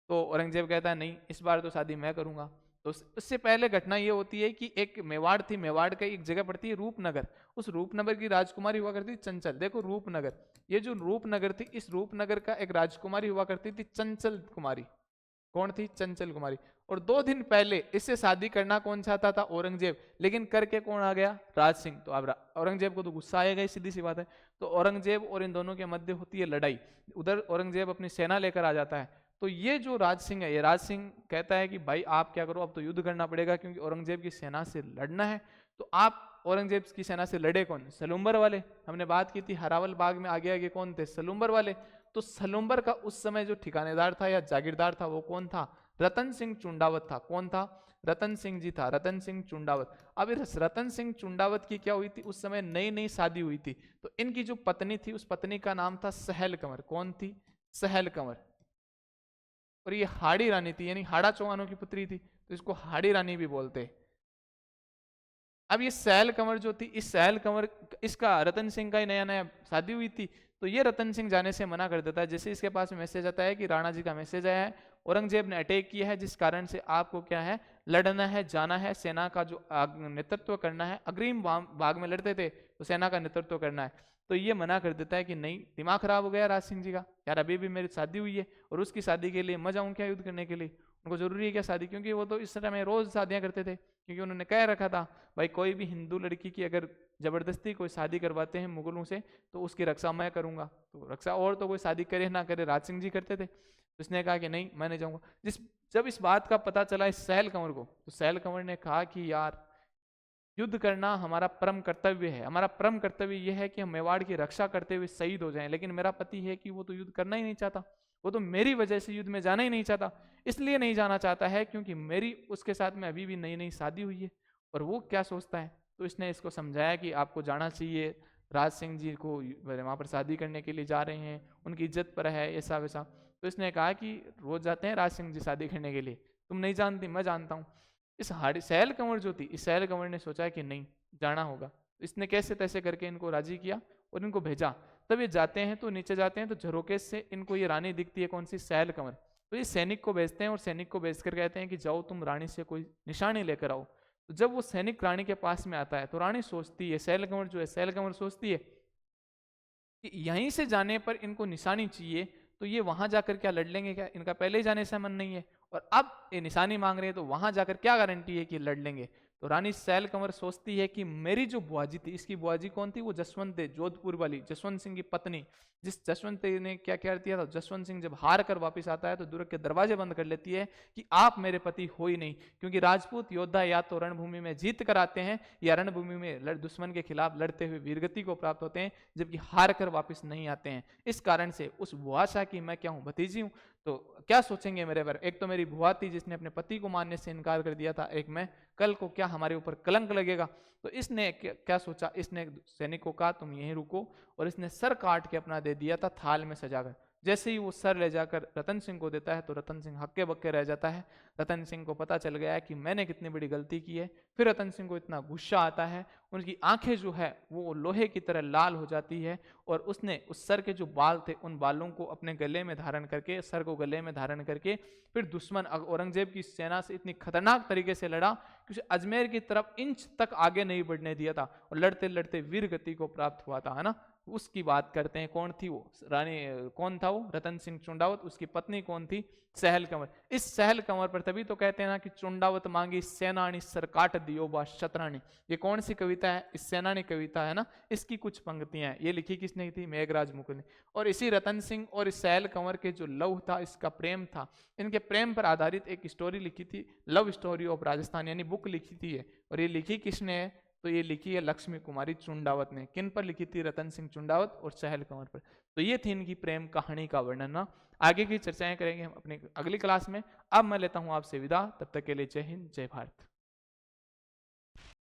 तो औरंगजेब कहता है नहीं, इस बार तो शादी मैं करूंगा। तो उससे पहले घटना ये होती है कि एक मेवाड़ थी, मेवाड़ का एक जगह पड़ती है रूपनगर, उस रूपनगर की राजकुमारी हुआ करती थी चंचल। देखो रूपनगर, ये जो रूपनगर थी, इस रूपनगर का एक राजकुमारी हुआ करती थी चंचल कुमारी। कौन थी? चंचल कुमारी। और 2 दिन पहले इससे शादी करना कौन चाहता था? औरंगजेब। लेकिन करके कौन आ गया? राज सिंह। तो अब औरंगजेब को तो गुस्सा आएगा, सीधी सी बात है। तो औरंगजेब और इन दोनों के मध्य होती है लड़ाई। उधर औरंगजेब अपनी सेना लेकर आ जाता है। तो ये जो राज सिंह है, ये राज सिंह कहता है कि भाई आप क्या करो, अब तो युद्ध करना पड़ेगा, क्योंकि औरंगजेब की सेना से लड़ना है। तो आप औरंगजेब की सेना से लड़े कौन? सलूम्बर वाले। हमने बात की थी हरावल बाग में आगे आगे कौन थे? सलूम्बर वाले। तो सलूम्बर का उस समय जो ठिकानेदार था या जागीरदार था वो कौन था? रतन सिंह चुंडावत था। कौन था? रतन सिंह जी था, रतन सिंह चुंडावत। अब इस रतन सिंह चुंडावत की क्या हुई थी? उस समय नई नई शादी हुई थी। तो इनकी जो पत्नी थी, उस पत्नी का नाम था सहल कंवर। कौन थी? सहल कंवर। और ये हाड़ी रानी थी, यानी हाड़ा चौहानों की पुत्री थी, तो इसको हाड़ी रानी भी बोलते। अब ये सहल कंवर जो थी, इस सहल कंवर, इसका रतन सिंह का ही नया नया शादी हुई थी। तो ये रतन सिंह जाने से मना कर देता है। जैसे इसके पास मैसेज आता है कि राणा जी का मैसेज आया है, औरंगजेब ने अटैक किया है, जिस कारण से आपको क्या है, लड़ना है, जाना है, सेना का जो नेतृत्व करना है। अग्रिम भाग में लड़ते थे, तो सेना का नेतृत्व करना है। तो ये मना कर देता है कि नहीं, दिमाग खराब हो गया राज सिंह जी का, यार अभी भी मेरी शादी हुई है, और उसकी शादी के लिए मैं जाऊं क्या युद्ध करने के लिए? उनको जरूरी है क्या शादी? क्योंकि वो तो इस समय में रोज शादियां करते थे, क्योंकि उन्होंने कह रखा था भाई कोई भी हिंदू लड़की की अगर जबरदस्ती कोई शादी करवाते हैं मुगलों से, तो उसकी रक्षा मैं करूंगा। तो रक्षा और तो कोई शादी करे ना करे, राज सिंह जी करते थे। तो उसने कहा कि नहीं, मैं नहीं जाऊंगा। जब इस बात का पता चला इस सहल कंवर को, तो सहल कंवर ने कहा कि यार युद्ध करना हमारा परम कर्तव्य है, हमारा परम कर्तव्य यह है कि हम मेवाड़ की रक्षा करते हुए शहीद हो जाएं। लेकिन मेरा पति है कि वो तो युद्ध करना ही नहीं चाहता, वो तो मेरी वजह से युद्ध में जाना ही नहीं चाहता। इसलिए नहीं जाना चाहता है क्योंकि मेरी उसके साथ में अभी भी नई नई शादी हुई है, और वो क्या सोचता है। तो इसने इसको समझाया कि आपको जाना चाहिए, राज सिंह जी को वहाँ पर शादी करने के लिए जा रहे हैं, उनकी इज्जत पर है, ऐसा वैसा। तो इसने कहा कि रोज जाते हैं राज सिंह जी शादी करने के लिए, तुम नहीं जानती, मैं जानता हूँ। इस हाड़ी सहल कंवर जो थी, इस सहल कंवर ने सोचा कि नहीं, जाना होगा। तो इसने कैसे तैसे करके इनको राजी किया और इनको भेजा। तब ये जाते हैं, तो नीचे जाते हैं, तो झरोके से इनको ये रानी दिखती है, कौन सी? सहल कंवर। तो ये सैनिक को भेजते हैं, और सैनिक को भेजकर कहते हैं कि जाओ तुम रानी से कोई निशानी लेकर आओ। तो जब वो सैनिक रानी के पास में आता है, तो रानी सोचती है, सहल कंवर जो है, सहल कंवर सोचती है कि यहीं से जाने पर इनको निशानी चाहिए, तो ये वहां जाकर क्या लड़ लेंगे क्या? इनका पहले ही जाने से मन नहीं है, और अब ये निशानी मांग रहे हैं, तो वहां जाकर क्या गारंटी है कि लड़ लेंगे? तो रानी सहल कंवर सोचती है कि मेरी जो बुआजी थी, इसकी बुआजी कौन थी? वो जसवंत, जोधपुर वाली जसवंत सिंह की पत्नी। जिस जसवंत ने क्या क्या किया था, जसवंत सिंह जब हार कर वापिस आता है, तो दुर्ग के दरवाजे बंद कर लेती है कि आप मेरे पति हो ही नहीं। क्योंकि राजपूत योद्धा या तो रणभूमि में जीत कर आते हैं, या रणभूमि में दुश्मन के खिलाफ लड़ते हुए वीरगति को प्राप्त होते हैं, जबकि हार कर वापिस नहीं आते हैं। इस कारण से उस बुआशा की मैं क्या हूं? भतीजी हूं। तो क्या सोचेंगे मेरे पर? एक तो मेरी बुआ थी जिसने अपने पति को मानने से इनकार कर दिया था, एक मैं, कल को क्या हमारे ऊपर कलंक लगेगा। तो इसने क्या सोचा, इसने सैनिक को कहा तुम यहीं रुको, और इसने सर काट के अपना दे दिया था थाल में सजाकर। जैसे ही वो सर ले जाकर रतन सिंह को देता है, तो रतन सिंह हक्के बक्के रह जाता है। रतन सिंह को पता चल गया है कि मैंने कितनी बड़ी गलती की है। फिर रतन सिंह को इतना गुस्सा आता है, उनकी आंखें जो है वो लोहे की तरह लाल हो जाती है, और उसने उस सर के जो बाल थे, उन बालों को अपने गले में धारण करके, सर को गले में धारण करके, फिर दुश्मन औरंगजेब की सेना से इतनी खतरनाक तरीके से लड़ा कि उसे अजमेर की तरफ इंच तक आगे नहीं बढ़ने दिया था, और लड़ते लड़ते वीर गति को प्राप्त हुआ था, है ना। उसकी बात करते हैं, कौन थी वो रानी? कौन था वो? रतन सिंह चुंडावत। उसकी पत्नी कौन थी? सहल कंवर। इस सहल कंवर पर तभी तो कहते हैं ना कि चुंडावत मांगी सेनानी सर काट दियो बा शतरानी। ये कौन सी कविता है? इस सेनानी कविता है ना, इसकी कुछ पंक्तियां हैं। ये लिखी किसने थी? मेघराज मुकुल ने। और इसी रतन सिंह और इस सहल कंवर के जो लव था, इसका प्रेम था, इनके प्रेम पर आधारित एक स्टोरी लिखी थी, लव स्टोरी ऑफ राजस्थान, यानी बुक लिखी थी। और ये लिखी किसने है? तो ये लिखी है लक्ष्मी कुमारी चुंडावत ने। किन पर लिखी थी? रतन सिंह चुंडावत और चहल कंवर पर। तो ये थी इनकी प्रेम कहानी का वर्णन ना। आगे की चर्चाएं करेंगे हम अपनी अगली क्लास में। अब मैं लेता हूं आपसे विदा, तब तक के लिए जय हिंद जय भारत।